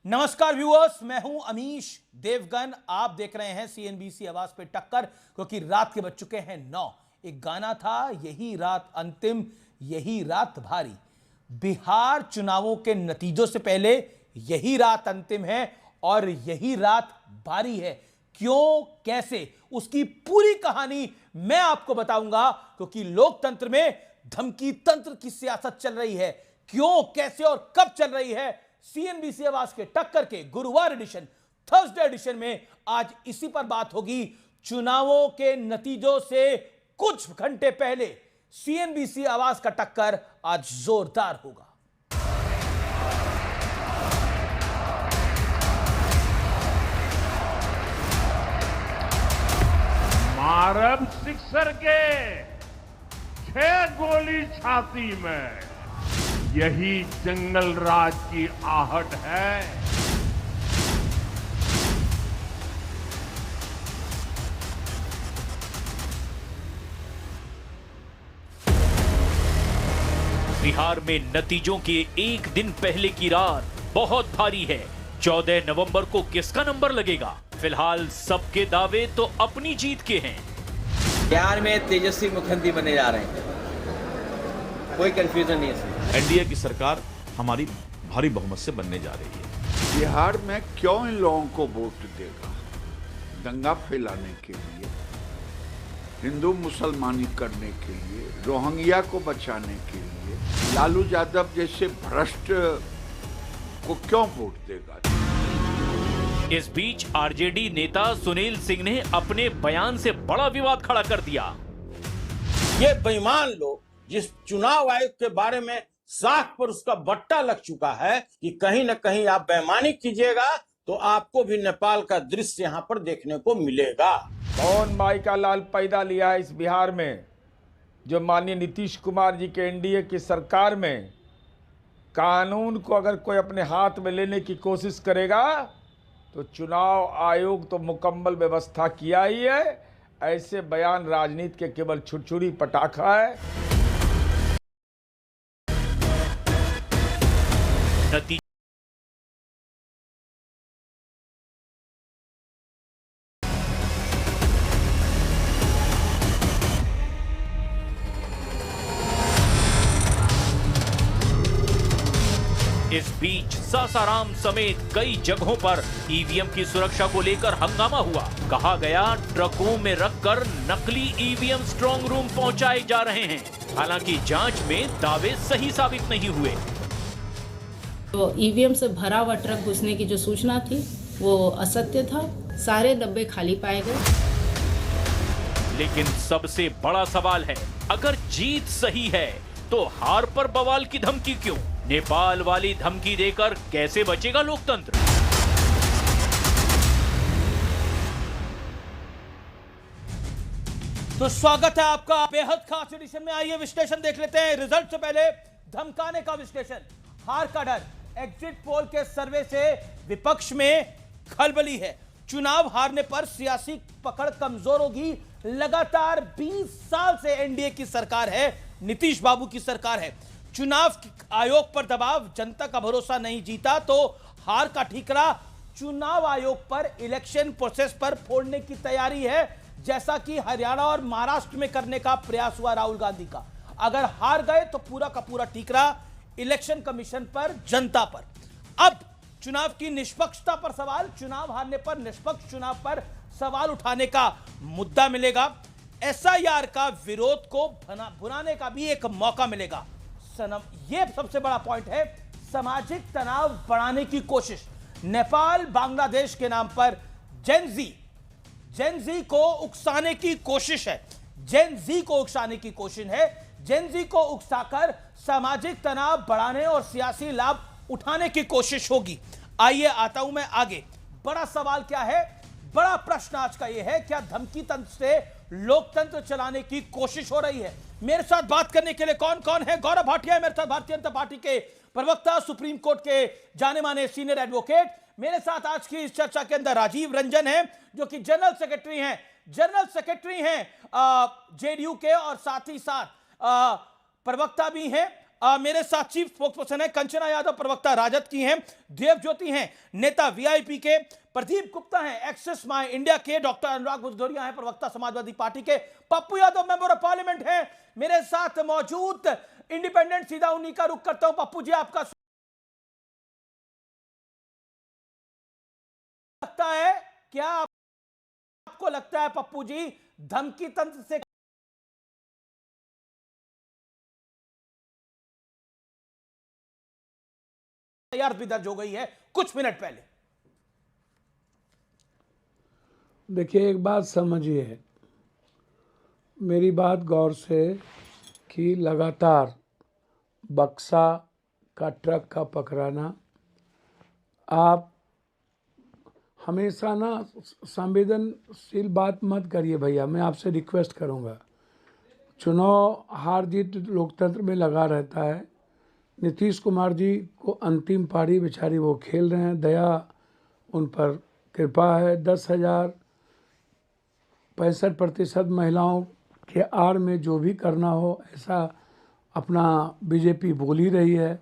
नमस्कार व्यूअर्स, मैं हूं अमीश देवगन। आप देख रहे हैं सीएनबीसी आवाज पे टक्कर, क्योंकि रात के बज चुके हैं 9। एक गाना था, यही रात अंतिम, यही रात भारी। बिहार चुनावों के नतीजों से पहले यही रात अंतिम है और यही रात भारी है। क्यों, कैसे, उसकी पूरी कहानी मैं आपको बताऊंगा, क्योंकि लोकतंत्र में धमकी तंत्र की सियासत चल रही है। क्यों, कैसे और कब चल रही है, सीएनबीसी आवाज के टक्कर के गुरुवार एडिशन, थर्सडे एडिशन में आज इसी पर बात होगी। चुनावों के नतीजों से कुछ घंटे पहले सीएनबीसी आवाज का टक्कर आज जोरदार होगा। मारब सिक्सर के 6 गोली छाती में, यही जंगल राज की आहट है। बिहार में नतीजों के एक दिन पहले की रात बहुत भारी है। 14 नवंबर को किसका नंबर लगेगा? फिलहाल सबके दावे तो अपनी जीत के हैं। बिहार में तेजस्वी मुख्यमंत्री बने जा रहे हैं, कोई कंफ्यूजन नहीं है। एनडीए की सरकार हमारी भारी बहुमत से बनने जा रही है। बिहार में क्यों इन लोगों को वोट देगा? दंगा फैलाने के लिए, हिंदू मुसलमानी करने के लिए, रोहिंग्या को बचाने के लिए, लालू यादव जैसे भ्रष्ट को क्यों वोट देगा? इस बीच आरजेडी नेता सुनील सिंह ने अपने बयान से बड़ा विवाद खड़ा कर दिया। ये बेईमान लोग जिस चुनाव आयोग के बारे में साख पर उसका बट्टा लग चुका है कि कहीं न कहीं आप बेईमानी कीजिएगा तो आपको भी नेपाल का दृश्य यहाँ पर देखने को मिलेगा। कौन माई का लाल पैदा लिया है इस बिहार में, जो माननीय नीतीश कुमार जी के एनडीए की सरकार में कानून को अगर कोई अपने हाथ में लेने की कोशिश करेगा तो चुनाव आयोग तो मुकम्मल व्यवस्था किया ही है। ऐसे बयान राजनीति के केवल छुरछुरी पटाखा है। नतीजा इस बीच सासाराम समेत कई जगहों पर ईवीएम की सुरक्षा को लेकर हंगामा हुआ। कहा गया ट्रकों में रखकर नकली ईवीएम स्ट्रांग रूम पहुंचाए जा रहे हैं। हालांकि जांच में दावे सही साबित नहीं हुए। तो ईवीएम से भरा हुआ ट्रक घुसने की जो सूचना थी वो असत्य था। सारे डब्बे खाली पाए गए। लेकिन सबसे बड़ा सवाल है, अगर जीत सही है तो हार पर बवाल की धमकी क्यों? नेपाल वाली धमकी देकर कैसे बचेगा लोकतंत्र? तो स्वागत है आपका बेहद खास एडिशन में। आइए विश्लेषण देख लेते हैं। रिजल्ट से पहले धमकाने का विश्लेषण। हार का डर, एग्जिट पोल के सर्वे से विपक्ष में खलबली है। चुनाव हारने पर सियासी पकड़ कमजोर होगी। लगातार 20 साल से एनडीए की सरकार है, नीतीश बाबू की सरकार है। चुनाव आयोग पर दबाव, जनता का भरोसा नहीं जीता तो हार का ठीकरा चुनाव आयोग पर, इलेक्शन प्रोसेस पर फोड़ने की तैयारी है, जैसा कि हरियाणा और महाराष्ट्र में करने का प्रयास हुआ राहुल गांधी का। अगर हार गए तो पूरा का पूरा ठीकरा इलेक्शन कमीशन पर, जनता पर। अब चुनाव की निष्पक्षता पर सवाल, चुनाव हारने पर निष्पक्ष चुनाव पर सवाल उठाने का मुद्दा मिलेगा। एसआईआर का विरोध को भुनाने का भी एक मौका मिलेगा। यह सबसे बड़ा पॉइंट है। सामाजिक तनाव बढ़ाने की कोशिश, नेपाल बांग्लादेश के नाम पर जेनजी को उकसाने की कोशिश है। जेनजी को उकसाने की कोशिश है। जेनजी को उकसाकर सामाजिक तनाव बढ़ाने और सियासी लाभ उठाने की कोशिश होगी। आइए आता हूं मैं आगे। बड़ा सवाल क्या है, बड़ा प्रश्न आज का यह है, क्या धमकी तंत्र से लोकतंत्र चलाने की कोशिश हो रही है? मेरे साथ बात करने के लिए कौन कौन है? गौरव भाटिया है मेरे साथ, भारतीय जनता पार्टी के प्रवक्ता, सुप्रीम कोर्ट के जाने माने सीनियर एडवोकेट। मेरे साथ आज की इस चर्चा के अंदर राजीव रंजन है, जो कि जनरल सेक्रेटरी हैं जेडीयू के, और साथ ही साथ प्रवक्ता भी हैं। मेरे साथ चीफ स्पोक्सपर्सन है कंचना यादव, प्रवक्ता राजद की हैं, देव ज्योति हैं नेता वीआईपी के, प्रदीप गुप्ता हैं एक्सेस माई इंडिया के, डॉक्टर अनुराग भदौरिया हैं प्रवक्ता समाजवादी पार्टी के, Pappu Yadav member of parliament हैं मेरे साथ मौजूद। इंडिपेंडेंट सीधा उन्हीं का रुख करता हूं। पप्पू जी, आपका लगता है क्या, आपको लगता है पप्पू जी धमकी तंत्र से तैयार भी दर्ज हो गई है कुछ मिनट पहले? देखिए, एक बात समझिए, मेरी बात गौर से, कि लगातार बक्सा का ट्रक का पकड़ाना, आप हमेशा ना संवेदनशील बात मत करिए भैया, मैं आपसे रिक्वेस्ट करूंगा। चुनाव हार जीत लोकतंत्र में लगा रहता है। नीतीश कुमार जी को अंतिम पारी बेचारी वो खेल रहे हैं, दया उन पर कृपा है। 65% महिलाओं के आड़ में जो भी करना हो ऐसा अपना बीजेपी बोल ही रही है,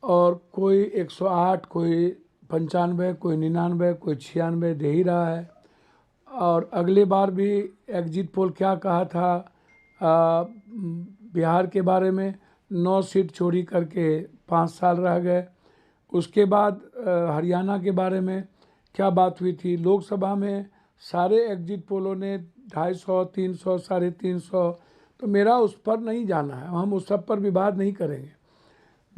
और कोई 108, कोई 95, कोई 99, कोई 96 दे ही रहा है। और अगले बार भी एग्जिट पोल क्या कहा था बिहार के बारे में, 9 सीट चोरी करके 5 साल रह गए। उसके बाद हरियाणा के बारे में क्या बात हुई थी, लोकसभा में सारे एग्जिट पोलों ने 250, 300, 350, तो मेरा उस पर नहीं जाना है, हम उस सब पर विवाद नहीं करेंगे।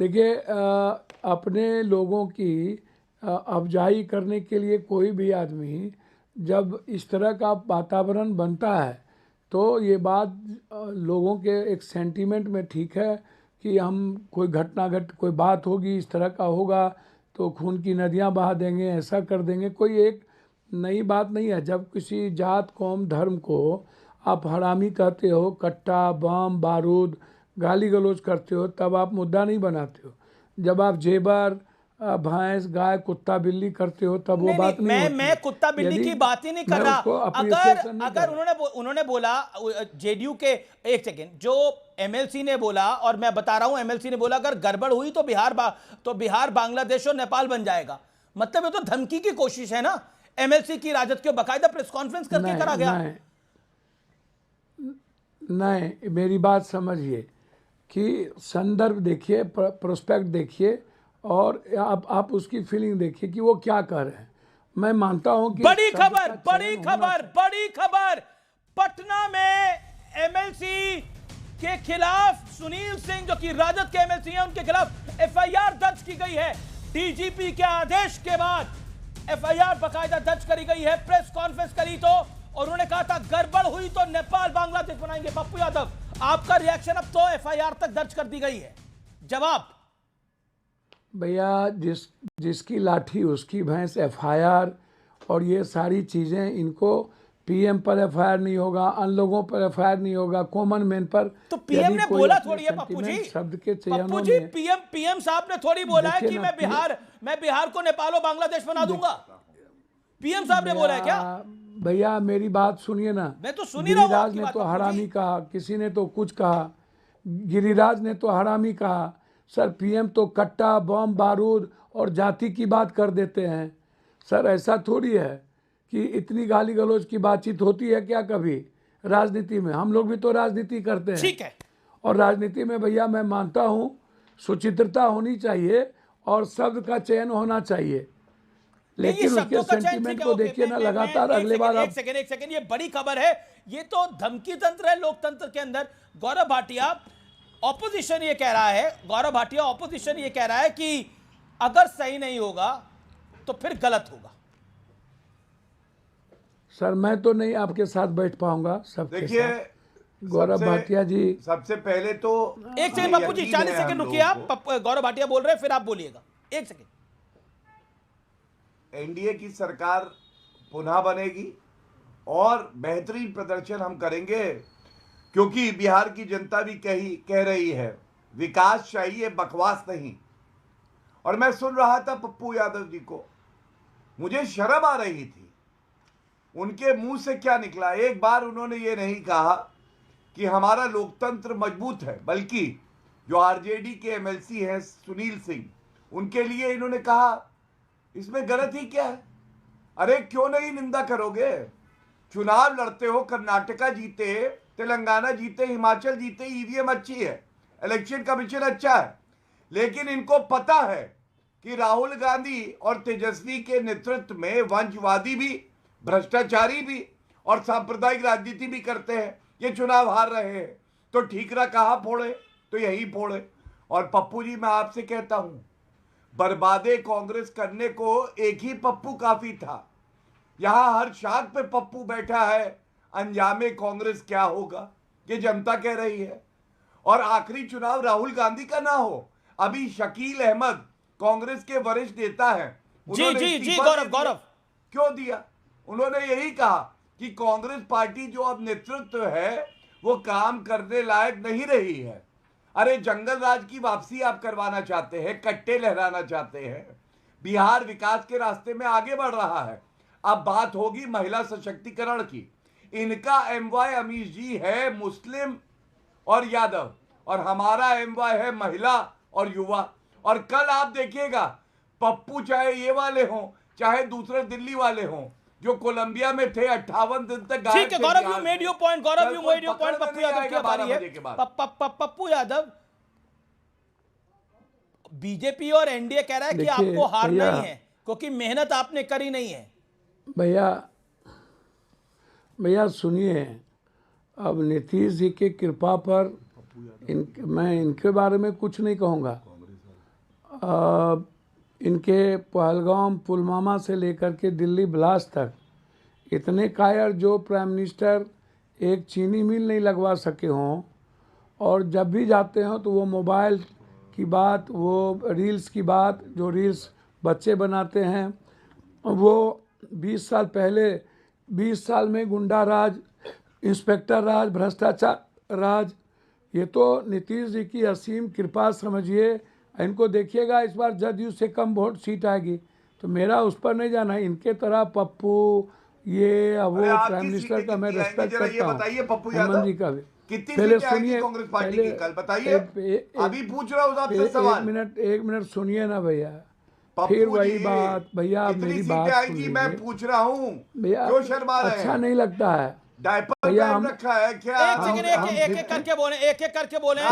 देखिए, अपने लोगों की अफजाई करने के लिए कोई भी आदमी जब इस तरह का वातावरण बनता है तो ये बात लोगों के एक सेंटीमेंट में ठीक है कि हम कोई कोई बात होगी, इस तरह का होगा तो खून की नदियां बहा देंगे, ऐसा कर देंगे, कोई एक नई बात नहीं है। जब किसी जात कौम धर्म को आप हरामी कहते हो, कट्टा बम बारूद गाली गलौज करते हो, तब आप मुद्दा नहीं बनाते हो। जब आप जेबर भैंस गाय कुत्ता बिल्ली करते हो तब वो बात नहीं होती। मैं कुत्ता बिल्ली की बात ही नहीं कर रहा। अगर उन्होंने बोला जेडीयू के, एक सेकेंड, जो एमएलसी ने बोला, और मैं बता रहा हूं एमएलसी ने बोला अगर गड़बड़ हुई तो बिहार बांग्लादेश और नेपाल बन जाएगा। मतलब ये तो धमकी की कोशिश है ना। एमएलसी की राजद के बाकायदा प्रेस कॉन्फ्रेंस करके करा गया। नहीं, मेरी बात समझिए कि संदर्भ देखिए, प्रोस्पेक्ट देखिए, और आप उसकी फीलिंग देखिए कि वो क्या कर रहे हैं। मैं मानता हूं कि बड़ी खबर पटना में एमएलसी के खिलाफ, सुनील सिंह जो कि राजद के एमएलसी हैं, उनके खिलाफ एफआईआर दर्ज की गई है। डीजीपी के आदेश के बाद एफआईआर बाकायदा दर्ज करी गई है। प्रेस कॉन्फ्रेंस करी तो, और उन्होंने कहा था गड़बड़ हुई तो नेपाल बांग्लादेश बनाएंगे। पप्पू यादव, आपका रिएक्शन? अब तो एफआईआर तक दर्ज कर दी गई है, जवाब? भैया, जिसकी लाठी उसकी भैंस, एफआईआर और ये सारी चीज़ें, इनको पीएम पर एफआईआर नहीं होगा, अन लोगों पर एफआईआर नहीं होगा, कॉमन मैन पर। तो पीएम ने बोला थोड़ी है पप्पू जी, शब्द के पप्पू जी, पीएम साहब ने थोड़ी बोला है कि मैं बिहार को नेपाल और बांग्लादेश बना दूंगा। पीएम साहब ने बोला है क्या? भैया मेरी बात सुनिए ना। मैं तो सुन ही रहा हूं। गिरिराज ने तो हरामी कहा, किसी ने तो कुछ कहा, गिरिराज ने तो हरामी कहा। सर, पीएम तो कट्टा बम बारूद और जाति की बात कर देते हैं। सर, ऐसा थोड़ी है कि इतनी गाली गलौज की बातचीत होती है क्या कभी राजनीति में? हम लोग भी तो राजनीति करते हैं। ठीक है। और राजनीति में भैया मैं मानता हूं सुचित्रता होनी चाहिए और शब्द का चयन होना चाहिए, लेकिन उसके सेंटीमेंट को देखिए ना लगातार। अगले बार एक सेकंड, ये बड़ी खबर है। ये तो धमकी तंत्र है लोकतंत्र के अंदर। गौरव भाटिया ऑपोजिशन ये कह रहा है, ऑपोजिशन ये कह रहा है कि अगर सही नहीं होगा तो फिर गलत होगा। सर, मैं तो नहीं आपके साथ बैठ पाऊंगा सबके साथ। गौरव भाटिया जी, सबसे पहले तो एक सेकंड पप्पू जी, 40 सेकंड रुकिए आप। गौरव भाटिया बोल रहे हैं, फिर आप बोलिएगा। एक सेकंड। एनडीए की सरकार पुनः बनेगी और बेहतरीन प्रदर्शन हम करेंगे, क्योंकि बिहार की जनता भी कह रही है विकास चाहिए, बकवास नहीं। और मैं सुन रहा था पप्पू यादव जी को, मुझे शर्म आ रही थी। उनके मुंह से क्या निकला? एक बार उन्होंने ये नहीं कहा कि हमारा लोकतंत्र मजबूत है, बल्कि जो आरजेडी के एमएलसी हैं सुनील सिंह, उनके लिए इन्होंने कहा इसमें गलत ही क्या है? अरे क्यों नहीं निंदा करोगे? चुनाव लड़ते हो, कर्नाटका जीते, तेलंगाना जीते, हिमाचल जीते, ईवीएम अच्छी है, इलेक्शन कमीशन अच्छा है, लेकिन इनको पता है कि राहुल गांधी और तेजस्वी के नेतृत्व में वंशवादी भी, भ्रष्टाचारी भी और सांप्रदायिक राजनीति भी करते हैं। ये चुनाव हार रहे हैं, तो ठीकरा कहाँ फोड़े? तो यही फोड़े। और पप्पू जी, मैं आपसे कहता हूं, बर्बादे कांग्रेस करने को एक ही पप्पू काफी था। यहां हर शाख पे पप्पू बैठा है, अंजामे कांग्रेस क्या होगा ये जनता कह रही है। और आखिरी चुनाव राहुल गांधी का ना हो। अभी शकील अहमद कांग्रेस के वरिष्ठ नेता हैं, जी गौरव क्यों दिया? उन्होंने यही कहा कि कांग्रेस पार्टी जो अब नेतृत्व है वो काम करने लायक नहीं रही है। अरे जंगल राज की वापसी आप करवाना चाहते हैं, कट्टे लहराना चाहते हैं। बिहार विकास के रास्ते में आगे बढ़ रहा है। अब बात होगी महिला सशक्तिकरण की। इनका एमवाय अमीश जी है मुस्लिम और यादव, और हमारा एमवाय है महिला और युवा। और कल आप देखिएगा, पप्पू चाहे ये वाले हों चाहे दूसरे दिल्ली वाले हों जो कोलंबिया में थे 58 दिन तक गायब। ठीक है Gaurav, you made your point, Gaurav you made your point. Pappu Yadav की बारी है। पप्पू यादव, बीजेपी और एनडीए कह रहा है कि आपको हारना ही है क्योंकि मेहनत आपने करी नहीं है। भैया सुनिए, अब नीतीश जी की कृपा पर मैं इनके बारे में कुछ नहीं कहूँगा। इनके पहलगाम, पुलवामा से लेकर के दिल्ली ब्लास्ट तक इतने कायर जो प्राइम मिनिस्टर एक चीनी मिल नहीं लगवा सके हों, और जब भी जाते हो तो वो मोबाइल की बात, वो रील्स की बात, जो रील्स बच्चे बनाते हैं, वो 20 साल पहले, 20 साल में गुंडा राज, इंस्पेक्टर राज, भ्रष्टाचार राज, ये तो नीतीश जी की असीम कृपा समझिए। इनको देखिएगा इस बार जदयू से कम वोट सीट आएगी, तो मेरा उस पर नहीं जाना। इनके तरह पप्पू ये वो प्राइम मिनिस्टर का मैं रिस्पेक्ट करता हूँ, हेमंत जी का भी। पहले सुनिए, पहले अभी पूछ रहा हूँ आपसे सवाल। एक मिनट सुनिए ना भैया, फिर वही बात। भैया मेरी बात सुनिए, मैं पूछ रहा हूँ भैया, क्यों शर्मा रहे हैं? अच्छा नहीं लगता है भैया, हम रखा है क्या? एक सेकंड, एक करके बोले, एक करके बोले,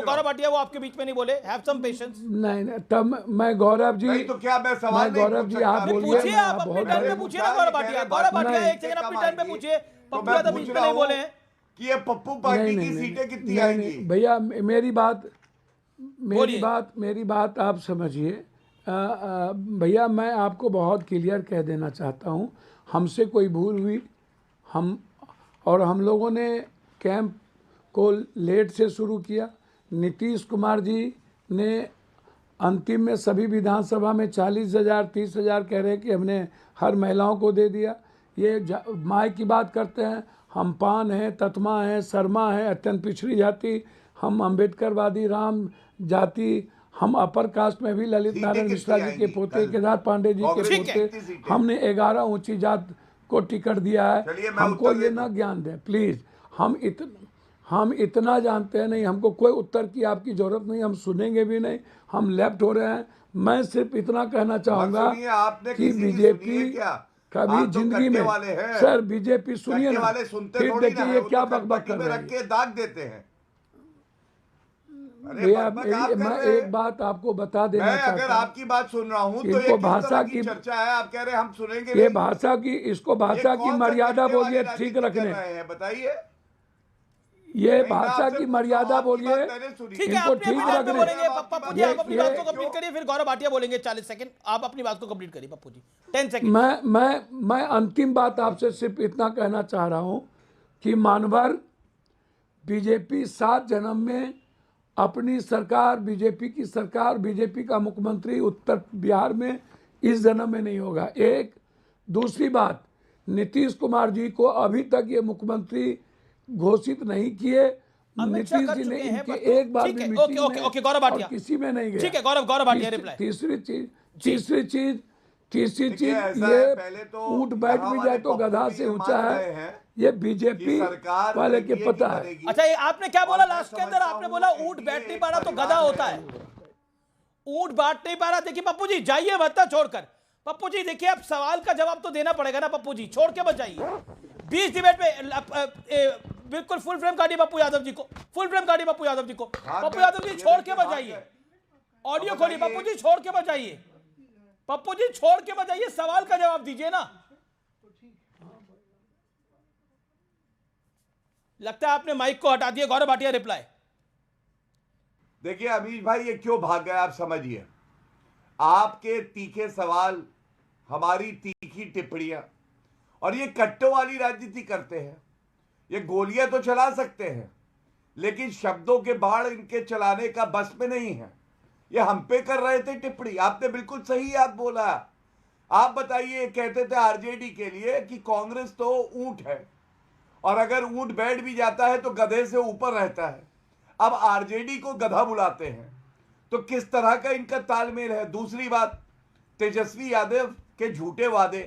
गौरव भाटिया वो आपके बीच में नहीं बोले। Have some patience. नहीं, तब मैं गौरव जी, नहीं तो क्या मैं सवाल नहीं गौरव जी आप बोलिए, पूछिए, आप अपने टर्न पे पूछिए ना गौरव भाटिया। गौरव भाटिया एक सेकंड अपने टर्न पे पूछिए। पप्पू यादव बीच में नहीं बोले हैं कि ये पप्पू पार्टी की सीटें कितनी आएंगी। भैया मेरी बात आप समझिए। भैया मैं आपको बहुत क्लियर कह देना चाहता हूँ, हमसे कोई भूल हुई, हम लोगों ने कैंप को लेट से शुरू किया। नीतीश कुमार जी ने अंतिम में सभी विधानसभा में 40,000 30,000 कह रहे कि हमने हर महिलाओं को दे दिया। ये माय की बात करते हैं, हम पान हैं, ततमा हैं, शर्मा हैं, अत्यंत पिछड़ी जाति, हम अम्बेडकरवादी, राम जाति, हम अपर कास्ट में भी ललित नारायण मिश्रा जी के पोते, केदार पांडे जी के पोते, हमने 11 ऊंची जात को टिकट दिया है। हमको ये ना ज्ञान दें प्लीज़। हम इतना जानते हैं नहीं, हमको कोई उत्तर की आपकी जरूरत नहीं, हम सुनेंगे भी नहीं, हम लेफ्ट हो रहे हैं। मैं सिर्फ इतना कहना चाहूँगा कि बीजेपी कभी जिंदगी में, सर बीजेपी सुनिए ना, फिर देखिए ये क्या बकबक कर रहे हैं, दाग देते हैं। भैया मैं एक बात आपको बता देना चाहता हूं, अगर आपकी बात सुन रहा हूं तो इनको भाषा की चर्चा है, आप कह रहे हैं हम सुनेंगे। ये भाषा की, इसको भाषा की मर्यादा बोलिए, ठीक रखने, बताइए। ये भाषा की मर्यादा बोलिए, इनको ठीक रखने। पप्पू जी आप अपनी बात को कंप्लीट करिए, फिर गौरव भाटिया बोलेंगे 40 सेकंड। आप अपनी बात को कंप्लीट करिए पप्पू जी, 10 सेकंड। मैं अंतिम बात आपसे सिर्फ इतना कहना चाह रहा हूं कि मानवर बीजेपी 7 जन्म में अपनी सरकार, बीजेपी की सरकार, बीजेपी का मुख्यमंत्री उत्तर बिहार में इस जन्म में नहीं होगा। एक दूसरी बात, नीतीश कुमार जी को अभी तक ये मुख्यमंत्री घोषित नहीं किए। नीतीश जी ने इनके एक बार भी मीटिंग में किसी में नहीं गए। ठीक है गौरव भाटिया रिप्लाई। तीसरी चीज ये ऊंट बैठ भी जाए तो गधा से ऊंचा है। ये बीजेपी सरकार वाले के एनडीए पता की है। बनेगी। अच्छा, ये आपने क्या बोला और मैं लास्ट के अंदर? समझता आपने हूं बोला कि ऊंट बैठ नहीं ये पा रहा तो परिवार गधा होता है। ऊंट बैठ नहीं पा रहा। देखिए पप्पू जी, जाइए भत्ता छोड़कर। पप्पू जी देखिए, अब सवाल का जवाब तो देना पड़ेगा ना पप्पू जी, छोड़ के मत जाइए। 20 डिबेट में बिल्कुल फुल फ्रेम काटिए पप्पू यादव जी को, फुल फ्रेम काटिए पप्पू यादव जी को। पप्पू यादव जी छोड़ के मत जाइए, ऑडियो खोलिए। पप्पू जी छोड़ के मत जाइए, पप्पू जी छोड़ के मत जाइए, सवाल का जवाब दीजिए ना। लगता है आपने माइक को हटा दिया। गौरव भाटिया रिप्लाई। देखिए अमीश भाई, ये क्यों भाग गए आप समझिए। आपके तीखे सवाल, हमारी तीखी टिप्पणियां, और ये कट्टों वाली राजनीति करते हैं। ये गोलियां तो चला सकते हैं, लेकिन शब्दों के बाढ़ इनके चलाने का बस में नहीं है। ये हम पे कर रहे थे टिप्पणी। आपने बिल्कुल सही याद बोला। आप बताइए, कहते थे आरजेडी के लिए कि कांग्रेस तो ऊंट है, और अगर ऊंट बैठ भी जाता है तो गधे से ऊपर रहता है। अब आरजेडी को गधा बुलाते हैं, तो किस तरह का इनका तालमेल है। दूसरी बात, तेजस्वी यादव के झूठे वादे,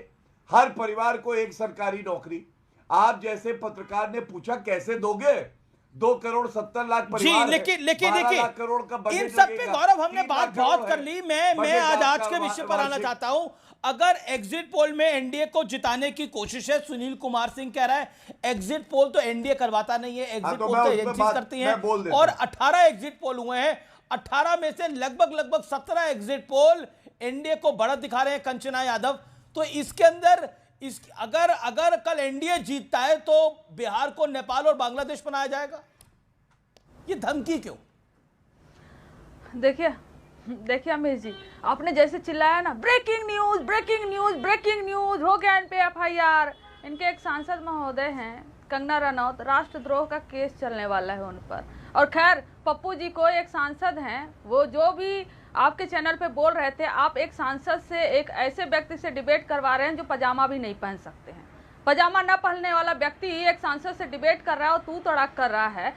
हर परिवार को एक सरकारी नौकरी। आप जैसे पत्रकार ने पूछा कैसे दोगे, 2,70,00,000 परिवार जी, लेकिन देखिए, करोड़ का बजट इन सब पे लगेगा, आज हमने 3 बात लाख बहुत करोड़ कर है। ली। मैं बजट आज आपका के विषय पर आना वार्षिक। चाहता हूं। अगर एग्जिट पोल में एनडीए को जिताने की कोशिश है, सुनील कुमार सिंह कह रहा है एग्जिट पोल तो एनडीए करवाता नहीं है, एग्जिट पोल तो एजेंसीज करती हैं, और 18 एग्जिट पोल हुए हैं। 18 में से लगभग 17 एग्जिट पोल एनडीए को बढ़त दिखा रहे हैं कंचना यादव। तो इसके अंदर अगर कल एनडीए जीतता है तो बिहार को नेपाल और बांग्लादेश बनाया जाएगा। ये धमकी क्यों? देखिए अमीर जी, आपने जैसे चिल्लाया ना, breaking news breaking news breaking news, हो गया इन पे एफआईआर। इनके एक सांसद महोदय हैं कंगना रनौत, राष्ट्रद्रोह का केस चलने वाला है उन पर। और खैर पप्पू जी को एक सांसद हैं, वो जो भी आपके चैनल पे बोल रहे थे, आप एक सांसद से, एक ऐसे व्यक्ति से डिबेट करवा रहे हैं जो पजामा भी नहीं पहन सकते हैं। पजामा न पहनने वाला व्यक्ति एक सांसद से डिबेट कर रहा है और तू तड़ाक कर रहा है।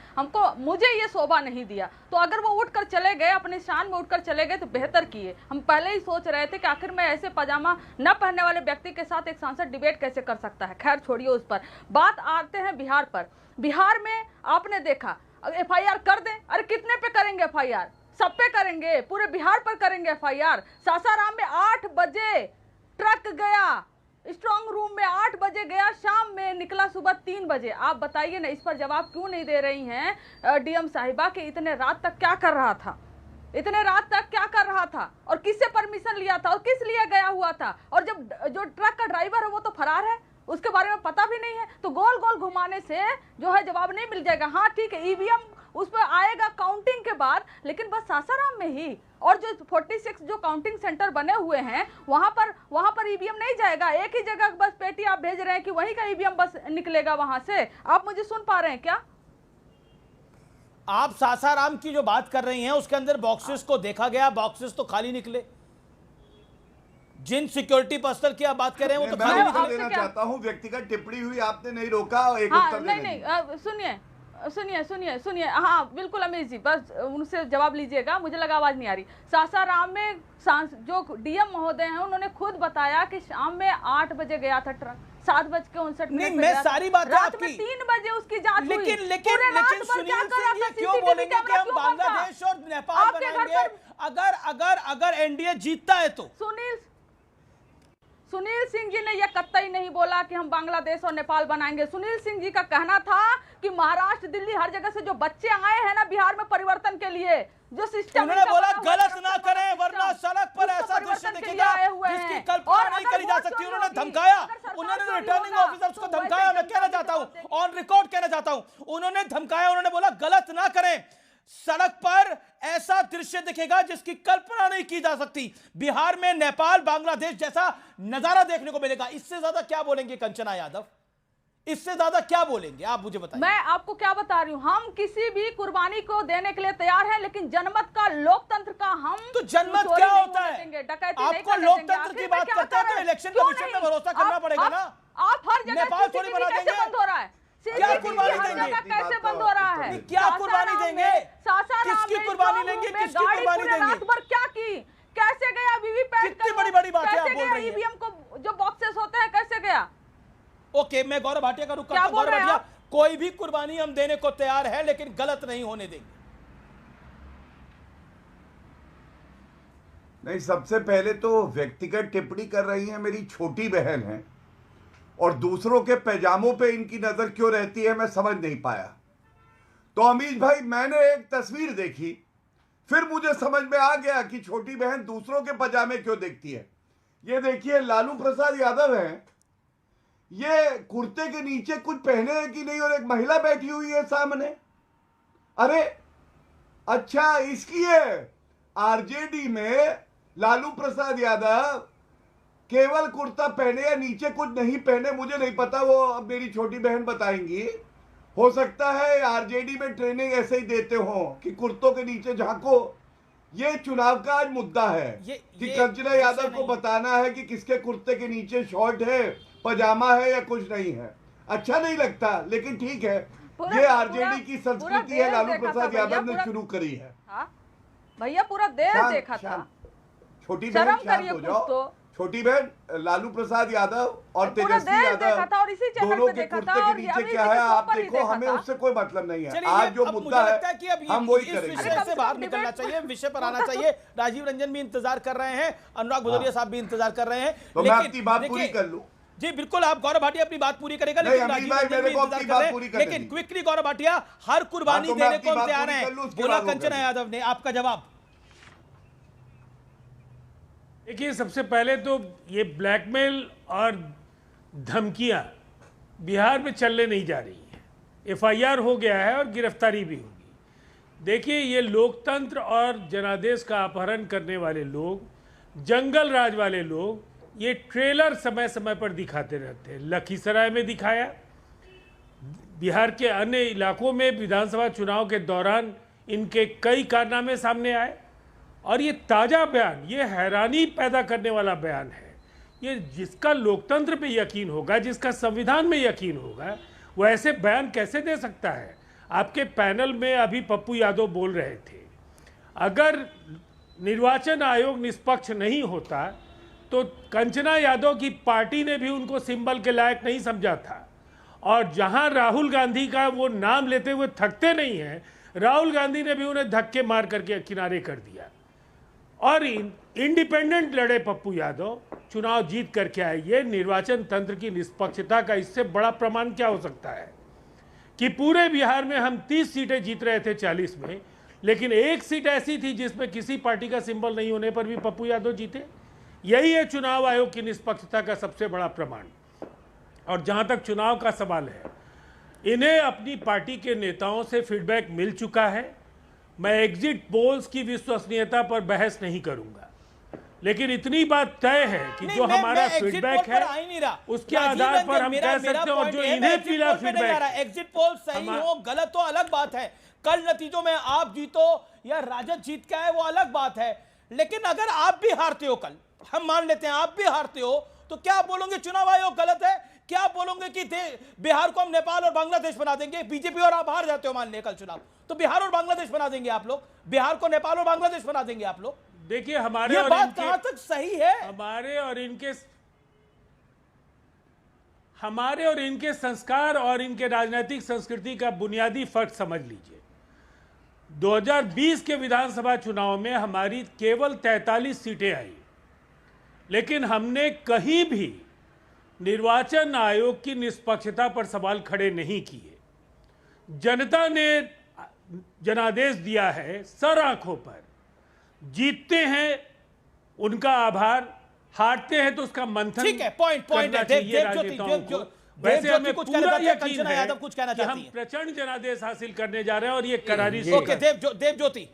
मुझे ये शोभा नहीं दिया। तो अगर वो उठकर चले गए, अपने शान में उठकर चले गए तो बेहतर किए। हम पहले ही सोच रहे थे कि आखिर में ऐसे पजामा न पहनने वाले व्यक्ति के साथ एक सांसद डिबेट कैसे कर सकता है। खैर छोड़िए उस पर, बात आते हैं बिहार पर। बिहार में आपने देखा, एफआईआर कर दें, अरे कितने पे करेंगे एफआईआर? सब पे करेंगे, पूरे बिहार पर करेंगे एफआईआर। सासाराम में 8 बजे ट्रक गया, स्ट्रांग रूम में 8 बजे गया, शाम में निकला सुबह 3 बजे। आप बताइए ना, इस पर जवाब क्यों नहीं दे रही हैं डीएम साहिबा कि इतने रात तक क्या कर रहा था, इतने रात तक क्या कर रहा था, और किससे परमिशन लिया था, और किस लिए गया हुआ था। और जब जो ट्रक का ड्राइवर है वो तो फरार है, उसके बारे में पता भी नहीं है। तो गोल गोल घुमाने से जो है जवाब नहीं मिल जाएगा। हाँ ठीक है, ईवीएम उस पर आएगा काउंटिंग के बाद, लेकिन बस सासाराम में ही। और जो 46 जो काउंटिंग सेंटर बने हुए हैं वहां पर ईवीएम नहीं जाएगा। एक ही जगह बस पेटी आप भेज रहे हैं कि वहीं का ईवीएम बस निकलेगा वहां से। आप मुझे सुन पा रहे हैं क्या? आप सासाराम की जो बात कर रही हैं उसके अंदर बॉक्सेस को देखा गया, बॉक्सेस तो खाली निकले। जिन सिक्योरिटी पर्सनल की आप बात कर रहे हैं वो तो खाली निकले। देना चाहता हूं, व्यक्तिगत टिप्पणी हुई, आपने नहीं रोका। एक उत्तर नहीं, सुनिए। हाँ बिल्कुल अमीर जी, बस उनसे जवाब लीजिएगा, मुझे लगा आवाज नहीं आ रही। सासाराम में जो डीएम महोदय हैं उन्होंने खुद बताया कि शाम में 8 बजे गया था ट्रक, 7:59 नहीं, मैं सारी बात रात में 3 बजे उसकी जांच हुई। लेकिन सुनील सिंह ये क्यों बोलेंगे कि हम बांग्लादेश और नेपाल बनाएंगे अगर एनडीए जीतता है तो? सुनील सिंह जी ने यह कतई नहीं बोला कि हम बांग्लादेश और नेपाल बनाएंगे। सुनील सिंह जी का कहना था कि महाराष्ट्र, दिल्ली, हर जगह से जो बच्चे आए हैं ना बिहार में परिवर्तन के लिए, जो सिस्टम उन्होंने बोला गलत ना करें वरना सड़क पर ऐसा दृश्य दिखेगा जिसकी कल्पना नहीं करी जा सकती। उन्होंने धमकाया, उन्होंने रिटर्निंग ऑफिसर्स को धमकाया। मैं कहना चाहता हूं, ऑन रिकॉर्ड कहना चाहता हूं, उन्होंने धमकाया, उन्होंने बोला गलत ना करें, सड़क पर ऐसा दृश्य दिखेगा जिसकी कल्पना नहीं की जा सकती। बिहार में नेपाल, बांग्लादेश जैसा नजारा देखने को मिलेगा। इससे ज्यादा क्या बोलेंगे कंचना यादव? इससे ज्यादा क्या बोलेंगे आप मुझे बताइए। मैं आपको क्या बता रही हूँ, हम किसी भी कुर्बानी को देने के लिए तैयार हैं, लेकिन जनमत का, लोकतंत्र का हम तो जनमत क्या होता है? आपको लोकतंत्र की बात करते हैं तो इलेक्शन कमीशन में भरोसा करना पड़ेगा ना। आप हर जगह नेपाल थोड़ी बना देंगे। बंद हो रहा है, क्या कुर्बानी देंगे? कैसे बंद हो रहा है? क्या कुर्बानी देंगे? किसकी कुर्बानी लेंगे? किसकी कुर्बानी देंगे? रात भर क्या की, कैसे गया वीवीपैट? कितनी बड़ी बात है आप बोल रही हैं। ईवीएम को जो बॉक्सेस होते हैं कैसे गया? वो ओके, मैं गौरव भाटिया का रुख क्या करता हूं। बोल गौरव रहे हैं भाटिया, कोई भी कुर्बानी हम देने को तैयार है, लेकिन गलत नहीं होने देंगे। नहीं, सबसे पहले तो व्यक्तिगत टिप्पणी कर रही है, मेरी छोटी बहन है, और दूसरों के पैजामों पे इनकी नजर क्यों रहती है मैं समझ नहीं पाया। तो अमीश भाई, मैंने एक तस्वीर देखी, फिर मुझे समझ में आ गया कि छोटी बहन दूसरों के पजामे क्यों देखती है। ये देखिए, लालू प्रसाद यादव हैं, ये कुर्ते के नीचे कुछ पहने हैं कि नहीं, और एक महिला बैठी हुई है सामने। अरे अच्छा, इसलिए आरजेडी में लालू प्रसाद यादव केवल कुर्ता पहने या नीचे कुछ नहीं पहने, मुझे नहीं पता, वो अब मेरी छोटी बहन बताएंगी। हो सकता है आरजेडी में ट्रेनिंग ऐसे ही देते हो कि कुर्तों के नीचे झांको। ये चुनाव का आज मुद्दा है कि कंचना यादव को बताना है कि किसके कुर्ते के नीचे शॉर्ट है, पजामा है या कुछ नहीं है। अच्छा नहीं लगता, लेकिन ठीक है, ये आरजेडी की संस्कृति है, लालू प्रसाद यादव ने शुरू करी है। भैया पूरा देर देखा था। छोटी बहन शांत हो जाओ। छोटी बहन, लालू प्रसाद यादव और तेजस्वी यादव दोनों के कुर्ते के नीचे क्या है आप देखो, हमें उससे कोई मतलब नहीं है। आज जो मुद्दा है कि अब हम वही करेंगे। विषय से बाहर निकलना चाहिए, विषय पर आना चाहिए। राजीव रंजन भी इंतजार कर रहे हैं, अनुराग भदौरिया साहब भी इंतजार कर रहे हैं। तो मैं अपनी बात पूरी कर लूं। जी बिल्कुल, आप गौरव भाटिया अपनी बात पूरी करेगा, लेकिन राजीव रंजन भी इंतजार कर रहे हैं। लेकिन क्विकली गौरव भाटिया, हर कुर्बानी देने को हम तैयार हैं, बोला कंचना यादव ने। आपका जवाब? देखिए, सबसे पहले तो ये ब्लैकमेल और धमकियां बिहार में चलने नहीं जा रही हैं। एफआईआर हो गया है और गिरफ्तारी भी होगी। देखिए, ये लोकतंत्र और जनादेश का अपहरण करने वाले लोग, जंगल राज वाले लोग, ये ट्रेलर समय समय पर दिखाते रहते हैं। लखीसराय में दिखाया, बिहार के अन्य इलाकों में विधानसभा चुनाव के दौरान इनके कई कारनामे सामने आए। और ये ताज़ा बयान, ये हैरानी पैदा करने वाला बयान है। ये जिसका लोकतंत्र पे यकीन होगा, जिसका संविधान में यकीन होगा, वो ऐसे बयान कैसे दे सकता है? आपके पैनल में अभी पप्पू यादव बोल रहे थे, अगर निर्वाचन आयोग निष्पक्ष नहीं होता तो कंचना यादव की पार्टी ने भी उनको सिंबल के लायक नहीं समझा था। और जहां राहुल गांधी का वो नाम लेते हुए थकते नहीं हैं, राहुल गांधी ने भी उन्हें धक्के मार करके किनारे कर दिया। और इंडिपेंडेंट लड़े पप्पू यादव, चुनाव जीत करके आए। ये निर्वाचन तंत्र की निष्पक्षता का इससे बड़ा प्रमाण क्या हो सकता है कि पूरे बिहार में हम 30 सीटें जीत रहे थे 40 में, लेकिन एक सीट ऐसी थी जिसमें किसी पार्टी का सिंबल नहीं होने पर भी पप्पू यादव जीते। यही है चुनाव आयोग की निष्पक्षता का सबसे बड़ा प्रमाण। और जहां तक चुनाव का सवाल है, इन्हें अपनी पार्टी के नेताओं से फीडबैक मिल चुका है। मैं एग्जिट पोल्स की विश्वसनीयता पर बहस नहीं करूंगा, लेकिन इतनी बात तय है कि जो हमारा फीडबैक है उसके आधार पर हम कह सकते हैं। और जो इन्हें मिला फीडबैक, एग्जिट पोल सही हो गलत हो अलग बात है, कल नतीजों में आप जीतो या राजद जीत के आए वो अलग बात है। लेकिन अगर आप भी हारते हो, कल हम मान लेते हैं आप भी हारते हो, तो क्या आप बोलोगे चुनाव आयोग गलत है? क्या आप बोलोगे कि बिहार को हम नेपाल और बांग्लादेश बना देंगे? बीजेपी और आप हार जाते हो मान लिया कल चुनाव, तो बिहार और बांग्लादेश बना देंगे आप लोग, बिहार को नेपाल और बांग्लादेश बना देंगे आप लोग। देखिए, हमारे ये बात कहां तक सही है? हमारे और इनके संस्कार और इनके राजनीतिक संस्कृति का बुनियादी फर्क समझ लीजिए। 2020 के विधानसभा चुनाव में हमारी केवल 43 सीटें आई, लेकिन हमने कहीं भी निर्वाचन आयोग की निष्पक्षता पर सवाल खड़े नहीं किए। जनता ने जनादेश दिया है सर आंखों पर। जीतते हैं उनका आभार, हारते हैं तो उसका मंथन। ठीक है, पॉइंट है। वैसे हमें पूरा यकीन है कि हम प्रचंड जनादेश हासिल करने जा रहे हैं और ये करारी से। ओके, देव ज्योति,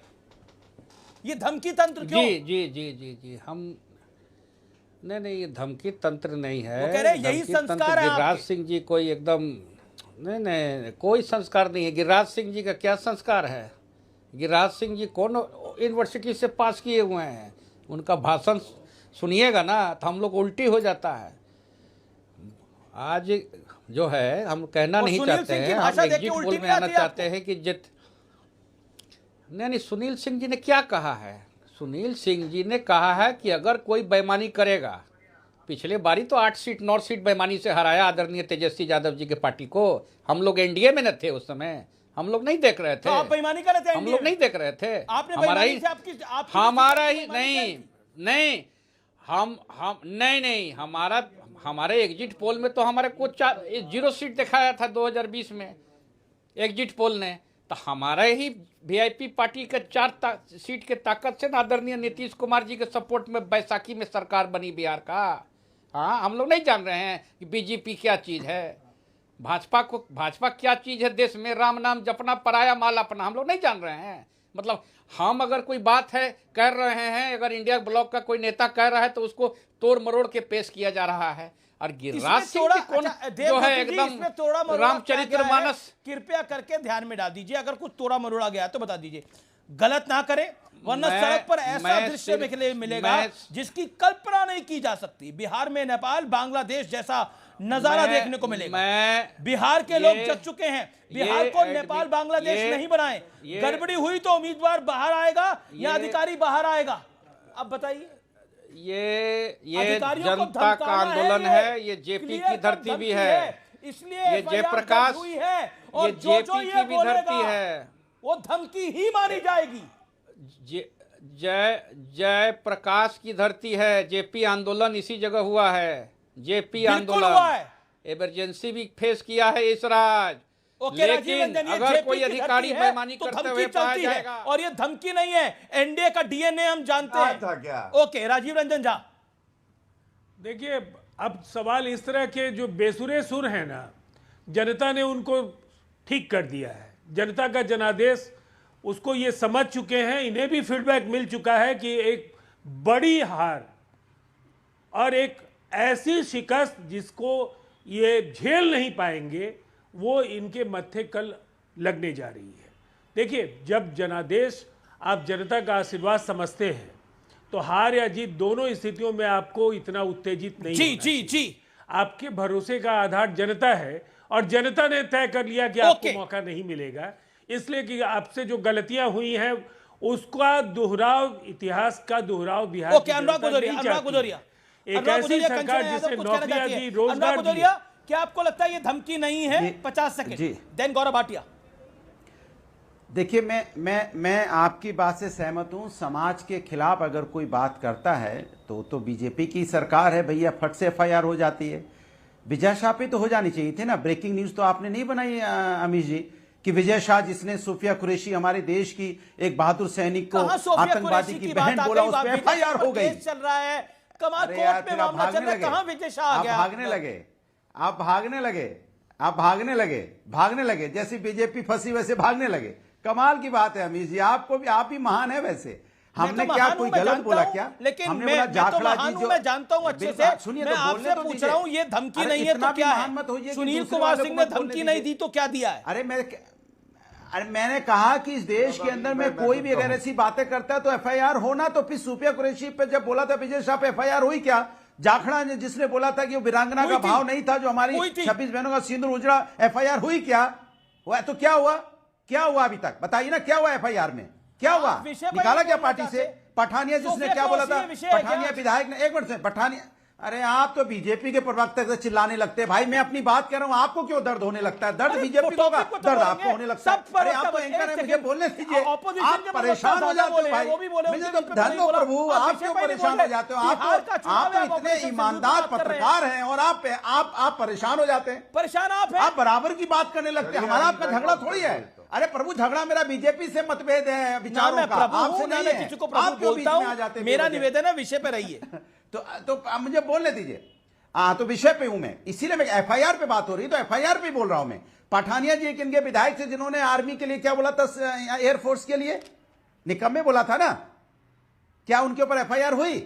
ये धमकी तंत्र क्यों? जी हम नहीं, ये धमकी तंत्र नहीं है। वो कह रहे यही संस्कार है। गिरिराज सिंह जी कोई एकदम नहीं, कोई संस्कार नहीं है। गिरिराज सिंह जी का क्या संस्कार है? गिरिराज सिंह जी कौन यूनिवर्सिटी से पास किए हुए हैं? उनका भाषण सुनिएगा ना तो हम लोग उल्टी हो जाता है। आज जो है हम कहना नहीं चाहते हैं, हम एग्जिट पोल में आना चाहते हैं कि नहीं, सुनील सिंह जी ने क्या कहा है? सुनील सिंह जी ने कहा है कि अगर कोई बेईमानी करेगा पिछले बारी तो 8 सीट 9 सीट बेईमानी से हराया आदरणीय तेजस्वी यादव जी के पार्टी को। हम लोग एनडीए में न थे उस समय, हम लोग नहीं देख रहे थे। तो आप बेईमानी कर रहे थे, हम लोग नहीं देख रहे थे। आपने हमारा बेईमानी ही से आपकी हमारा ही नहीं हम नहीं हमारे एग्जिट पोल में तो हमारे को 0 सीट दिखाया था 2020 में एग्जिट पोल ने। तो हमारे ही वीआईपी पार्टी के 4 सीट के ताकत से आदरणीय नीतीश कुमार जी के सपोर्ट में बैसाखी में सरकार बनी बिहार का। हाँ, हम लोग नहीं जान रहे हैं कि बीजेपी क्या चीज़ है, भाजपा क्या चीज़ है देश में। राम नाम जपना पराया माल अपना, हम लोग नहीं जान रहे हैं। मतलब हम अगर कोई बात है कर रहे हैं, अगर इंडिया ब्लॉक का कोई नेता कह रहा है तो उसको तोड़ मरोड़ के पेश किया जा रहा है। और गिरिराज सिंह जी कौन जो है एकदम रामचरितमानस। कृपया करके ध्यान में डाल दीजिए, अगर कुछ तोड़ा मरोड़ा गया तो बता दीजिए, गलत ना करें, वरना सड़क पर ऐसा दृश्य मिलेगा जिसकी कल्पना नहीं की जा सकती। बिहार में नेपाल बांग्लादेश जैसा नजारा देखने को मिलेगा। बिहार के लोग जग चुके हैं, बिहार को नेपाल बांग्लादेश नहीं बनाए। गड़बड़ी हुई तो उम्मीदवार बाहर आएगा या अधिकारी बाहर आएगा। अब बताइए, ये जनता का आंदोलन है, ये जेपी की धरती भी है, इसलिए ये जयप्रकाश हुई है और ये जेपी की भी धरती है, वो धमकी ही मानी जाएगी। जय प्रकाश की धरती है। जेपी आंदोलन इसी जगह हुआ है। जेपी आंदोलन इमरजेंसी भी फेस किया है इस राज। लेकिन अगर कोई अधिकारी बेईमानी करते हुए पाया जाएगा, और ये धमकी नहीं है, एनडीए का डीएनए हम जानते हैं क्या? ओके, राजीव रंजन झा। देखिए, अब सवाल इस तरह के जो बेसुरे सुर है ना, जनता ने उनको ठीक कर दिया है। जनता का जनादेश उसको ये समझ चुके हैं, इन्हें भी फीडबैक मिल चुका है कि एक बड़ी हार और एक ऐसी शिकस्त जिसको ये झेल नहीं पाएंगे, वो इनके मत्थे कल लगने जा रही है। देखिए, जब जनादेश आप जनता का आशीर्वाद समझते हैं तो हार या जीत दोनों स्थितियों में आपको इतना उत्तेजित नहीं होना चाहिए। आपके भरोसे का आधार जनता है और जनता ने तय कर लिया कि आपको मौका नहीं मिलेगा, इसलिए कि आपसे जो गलतियां हुई हैं उसका दोहराव, इतिहास का दोहराव बिहार की जनता नहीं चाहती। एक ऐसी सरकार जिसने नौकरियां दी, रोजगार दिया। क्या आपको लगता है ये धमकी नहीं है? 50 सेकंड। देन गौरव भाटिया। देखिए, मैं आपकी बात से सहमत हूं। समाज के खिलाफ अगर कोई बात करता है तो बीजेपी की सरकार है भैया, फट से एफआईआर हो जाती है। विजय शाह पे तो हो जानी चाहिए थी ना। ब्रेकिंग न्यूज तो आपने नहीं बनाई अमीश जी कि विजय शाह जिसने सूफिया कुरैशी हमारे देश की एक बहादुर सैनिक को आतंकवादी की बहन बोला, उस पर एफआईआर हो गई। चल रहा है, कमाल कोर्ट में मामला चल रहा है, कहां विजय शाह आ गया? आप भागने लगे जैसी बीजेपी फंसी वैसे भागने लगे। कमाल की बात है अमीश जी, आपको भी, आप भी महान है वैसे। हमने क्या कोई गलत बोला क्या? लेकिन मैं जानता हूं अच्छे से। सुनिए, मैं आपसे पूछ रहा हूं, ये धमकी नहीं है तो क्या है? सुनील कुमार सिंह ने धमकी नहीं दी तो क्या दिया है? अरे मैंने कहा कि इस देश के अंदर में कोई भी अगर ऐसी बातें करता है तो एफआईआर होना। तो फिर सूफिया कुरैशी पे जब बोला था विजय शाह पे एफआईआर हुई क्या? जाखड़ा ने जिसने बोला था कि वो वीरांगना का भाव नहीं था, जो हमारी 26 बहनों का सिंदूर उजड़ा, एफआईआर हुई क्या? हुआ तो क्या हुआ? क्या हुआ अभी तक बताइए ना, क्या हुआ एफआईआर में? क्या हुआ? निकाला क्या पार्टी से? पठानिया जिसने क्या बोला था, पठानिया विधायक ने, एक मिनट से, पठानिया, अरे आप तो बीजेपी के प्रवक्ता से चिल्लाने लगते हैं भाई। मैं अपनी बात कर रहा हूं, आपको क्यों दर्द होने लगता है? दर्द बीजेपी को होगा, दर्द आपको होने लगता है। अरे आप तो एंकर हैं, मुझे बोलने दीजिए। आप परेशान हो जाते हो भाई, मुझे तो धन दो प्रभु, आप क्यों परेशान हो जाते हो? आप तो इतने ईमानदार पत्रकार हैं और आप परेशान हो जाते हैं। परेशान आप बराबर की बात करने लगते हैं। हमारा आपका झगड़ा थोड़ी है। अरे प्रभु, झगड़ा मेरा बीजेपी से मतभेद है विचारों का, आपसे नहीं है। आप क्यों बीच में आ जाते हैं? मेरा निवेदन है विषय पे रहिए। तो मुझे बोलने दीजिए। तो विषय पे हूं मैं, इसीलिए मैं एफआईआर पे बात हो रही, तो एफआईआर पे बोल रहा हूं मैं। पठानिया जी इनके विधायक से जिन्होंने आर्मी के लिए क्या बोला था, एयरफोर्स के लिए निकम्मे बोला था ना, क्या उनके ऊपर एफआईआर हुई?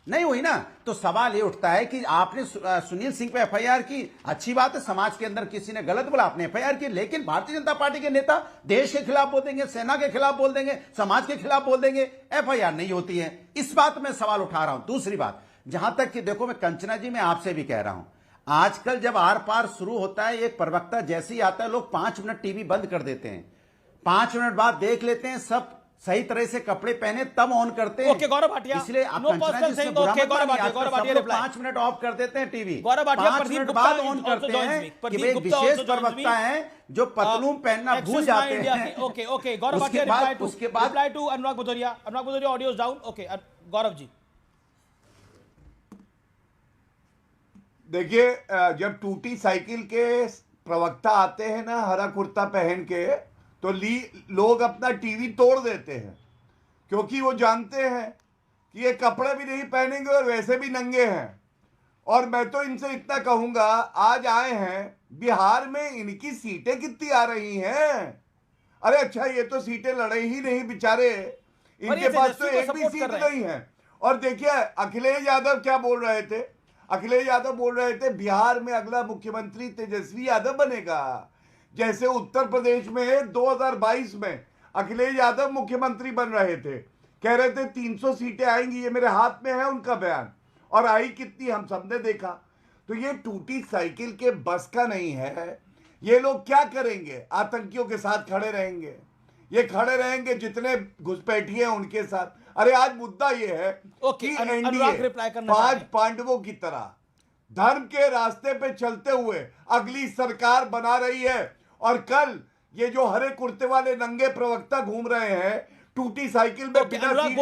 नहीं हुई ना। तो सवाल ये उठता है कि आपने सुनील सिंह पे एफआईआर की, अच्छी बात है, समाज के अंदर किसी ने गलत बोला, आपने एफआईआर की। लेकिन भारतीय जनता पार्टी के नेता देश के खिलाफ बोल देंगे, सेना के खिलाफ बोल देंगे, समाज के खिलाफ बोल देंगे, एफआईआर नहीं होती है। इस बात में सवाल उठा रहा हूं। दूसरी बात, जहां तक कि देखो, मैं कंचना जी, मैं आपसे भी कह रहा हूं, आजकल जब आर पार शुरू होता है, एक प्रवक्ता जैसे ही आता है, लोग 5 मिनट टीवी बंद कर देते हैं, 5 मिनट बाद देख लेते हैं, सही तरह से कपड़े पहने तब ऑन करते हैं। ओके गौरव भाटिया, इसलिए आप नो कंचना पर्सनल जी से थिंग। बुरा ओके मत गौरव मानिए, भाटिया, गौरव आजकल भाटिया सब लोग रिप्लाई। 5 मिनट ऑफ कर देते हैं टीवी, गौरव भाटिया, 5 प्रदीप मिनट गुप्ता बाद also ऑन करते joins हैं me. कि प्रदीप भाई गुप्ता विशेष also joins प्रवक्ता me. हैं जो पतलून पहनना भूल Axis जाते My India हैं। की। ओके ओके गौरव उसके भाटिया, बाद reply to Anurag Bhadauria. Anurag Bhadauria audio is down. Okay Gaurav ji. देखिए, जब टूटी साइकिल के प्रवक्ता आते हैं ना हरा कुर्ता पहन के, तो लोग अपना टीवी तोड़ देते हैं, क्योंकि वो जानते हैं कि ये कपड़े भी नहीं पहनेंगे और वैसे भी नंगे हैं। और मैं तो इनसे इतना कहूंगा, आज आए हैं बिहार में, इनकी सीटें कितनी आ रही हैं? अरे अच्छा, ये तो सीटें लड़े ही नहीं बेचारे, इनके पास तो एक भी सीट नहीं है। और देखिए अखिलेश यादव क्या बोल रहे थे, अखिलेश यादव बोल रहे थे बिहार में अगला मुख्यमंत्री तेजस्वी यादव बनेगा। जैसे उत्तर प्रदेश में 2022 में अखिलेश यादव मुख्यमंत्री बन रहे थे, कह रहे थे 300 सीटें आएंगी, ये मेरे हाथ में है उनका बयान, और आई कितनी हम सबने देखा। तो ये टूटी साइकिल के बस का नहीं है। ये लोग क्या करेंगे? आतंकियों के साथ खड़े रहेंगे, ये खड़े रहेंगे जितने घुसपैठिए हैं उनके साथ। अरे आज मुद्दा ये है कि एनडीए 5 पांडवों की तरह धर्म के रास्ते पे चलते हुए अगली सरकार बना रही है। और कल ये जो हरे कुर्ते वाले नंगे प्रवक्ता घूम रहे हैं टूटी साइकिल में, बिना सीट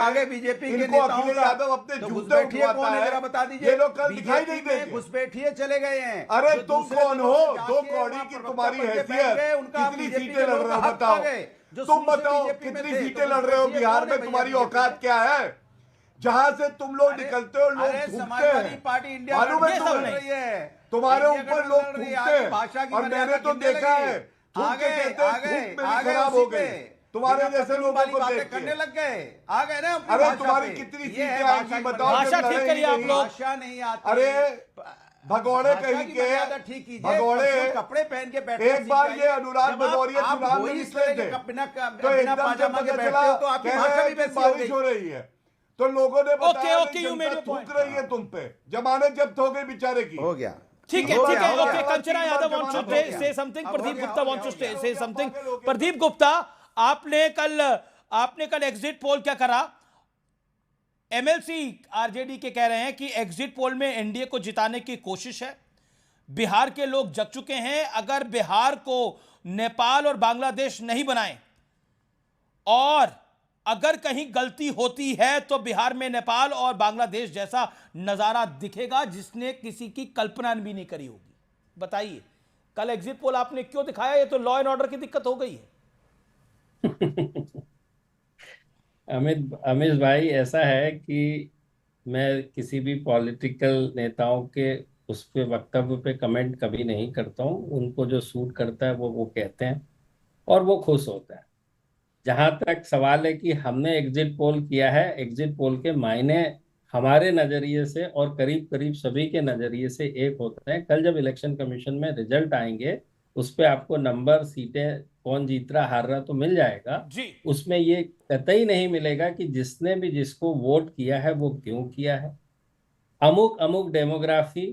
के बीजेपी के नेताओं अखिलेश यादव अपने जूते उठवाता है, बता दीजिए। ये लोग कल दिखाई नहीं देंगे, घुसपैठिए चले गए हैं। अरे तुम कौन हो? 2 कौड़ी की तुम्हारी हैसियत, कितनी सीटें लड़ रहे हो बताओ? तुम बताओ कितनी सीटें लड़ रहे हो बिहार में? तुम्हारी औकात क्या है? जहां से तुम लोग निकलते हो लोग थूकते हैं, मालूम है तुम्हें? तुम्हारे ऊपर लोग थूकते हैं, और मैंने तो देखा है थूक के कहते हैं थूक में भी खराब हो गए। तुम्हारे जैसे लोगों को देख करने लग गए, आ गए ना। अरे तुम्हारी कितनी सीटें आएंगी बताओ? भाषा ठीक करिए आप लोग। भाषा नहीं आती। अरे भगोड़े कहीं के, भगोड़े कपड़े पहन के बैठे। एक बार ये अनुराग भदौरिया चुनाव में निकले थे, तो एकदम जब पता चला तो आपकी भाषा भी बारिश हो रही है, तो लोगों ने बताया जनता थूक रही है तुम पे, जमाने जब्त हो गए बेचारे की। हो गया, ठीक है ठीक है। Okay Kanchana Yadav wants to say something, Pradeep Gupta wants to say something. Pradeep Gupta, आपने कल एग्जिट पोल क्या करा? एमएलसी आरजेडी के कह रहे हैं कि एग्जिट पोल में एनडीए को जिताने की कोशिश है। बिहार के लोग जग चुके हैं, अगर बिहार को नेपाल और बांग्लादेश नहीं बनाए और अगर कहीं गलती होती है तो बिहार में नेपाल और बांग्लादेश जैसा नजारा दिखेगा जिसने किसी की कल्पना भी नहीं करी होगी। बताइए कल एग्जिट पोल आपने क्यों दिखाया? ये तो लॉ एंड ऑर्डर की दिक्कत हो गई है। अमित भाई, ऐसा है कि मैं किसी भी पॉलिटिकल नेताओं के उस पे वक्तव्य पे कमेंट कभी नहीं करता हूँ। उनको जो सूट करता है वो कहते हैं और वो खुश होता है। जहां तक सवाल है कि हमने एग्जिट पोल किया है, एग्जिट पोल के मायने हमारे नजरिए से और करीब करीब सभी के नजरिए से एक होते हैं। कल जब इलेक्शन कमीशन में रिजल्ट आएंगे उस पे आपको नंबर, सीटें, कौन जीत रहा हार रहा तो मिल जाएगा जी। उसमें ये कतई नहीं मिलेगा कि जिसने भी जिसको वोट किया है वो क्यों किया है। अमुक डेमोग्राफी,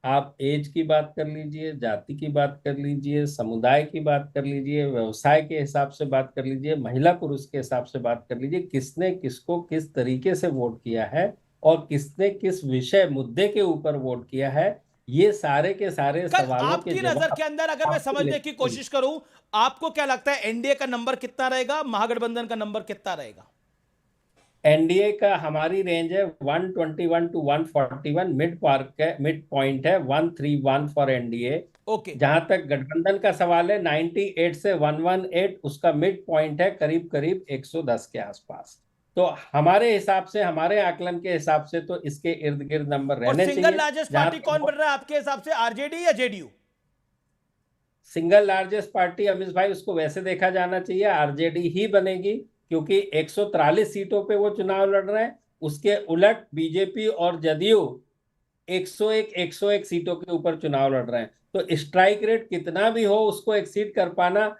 आप एज की बात कर लीजिए, जाति की बात कर लीजिए, समुदाय की बात कर लीजिए, व्यवसाय के हिसाब से बात कर लीजिए, महिला पुरुष के हिसाब से बात कर लीजिए, किसने किसको किस तरीके से वोट किया है और किसने किस विषय मुद्दे के ऊपर वोट किया है, ये सारे के सारे सवालों आपकी नजर के अंदर अगर मैं समझने की कोशिश करूं, आपको क्या लगता है एनडीए का नंबर कितना रहेगा, महागठबंधन का नंबर कितना रहेगा? एनडीए का हमारी रेंज है 121 to 141, मिड पॉइंट है 131 फॉर एनडीए। ओके। जहां तक गठबंधन का सवाल है 98 से 118 उसका मिड पॉइंट है, करीब करीब 110 के आसपास। तो हमारे हिसाब से, हमारे आकलन के हिसाब से तो इसके इर्द गिर्द नंबर रहने चाहिए। सिंगल लार्जेस्ट पार्टी कौन बन रहा है आपके हिसाब से, आरजेडी या JDU? Single largest party Amit भाई, उसको वैसे देखा जाना चाहिए आरजेडी ही बनेगी, क्योंकि 143 सीटों पे वो चुनाव लड़ रहे हैं। उसके उलट बीजेपी और जदयू 101 सीटों के ऊपर चुनाव लड़ रहे हैं। तो स्ट्राइक रेट कितना भी हो उसको एक्सीड कर पाना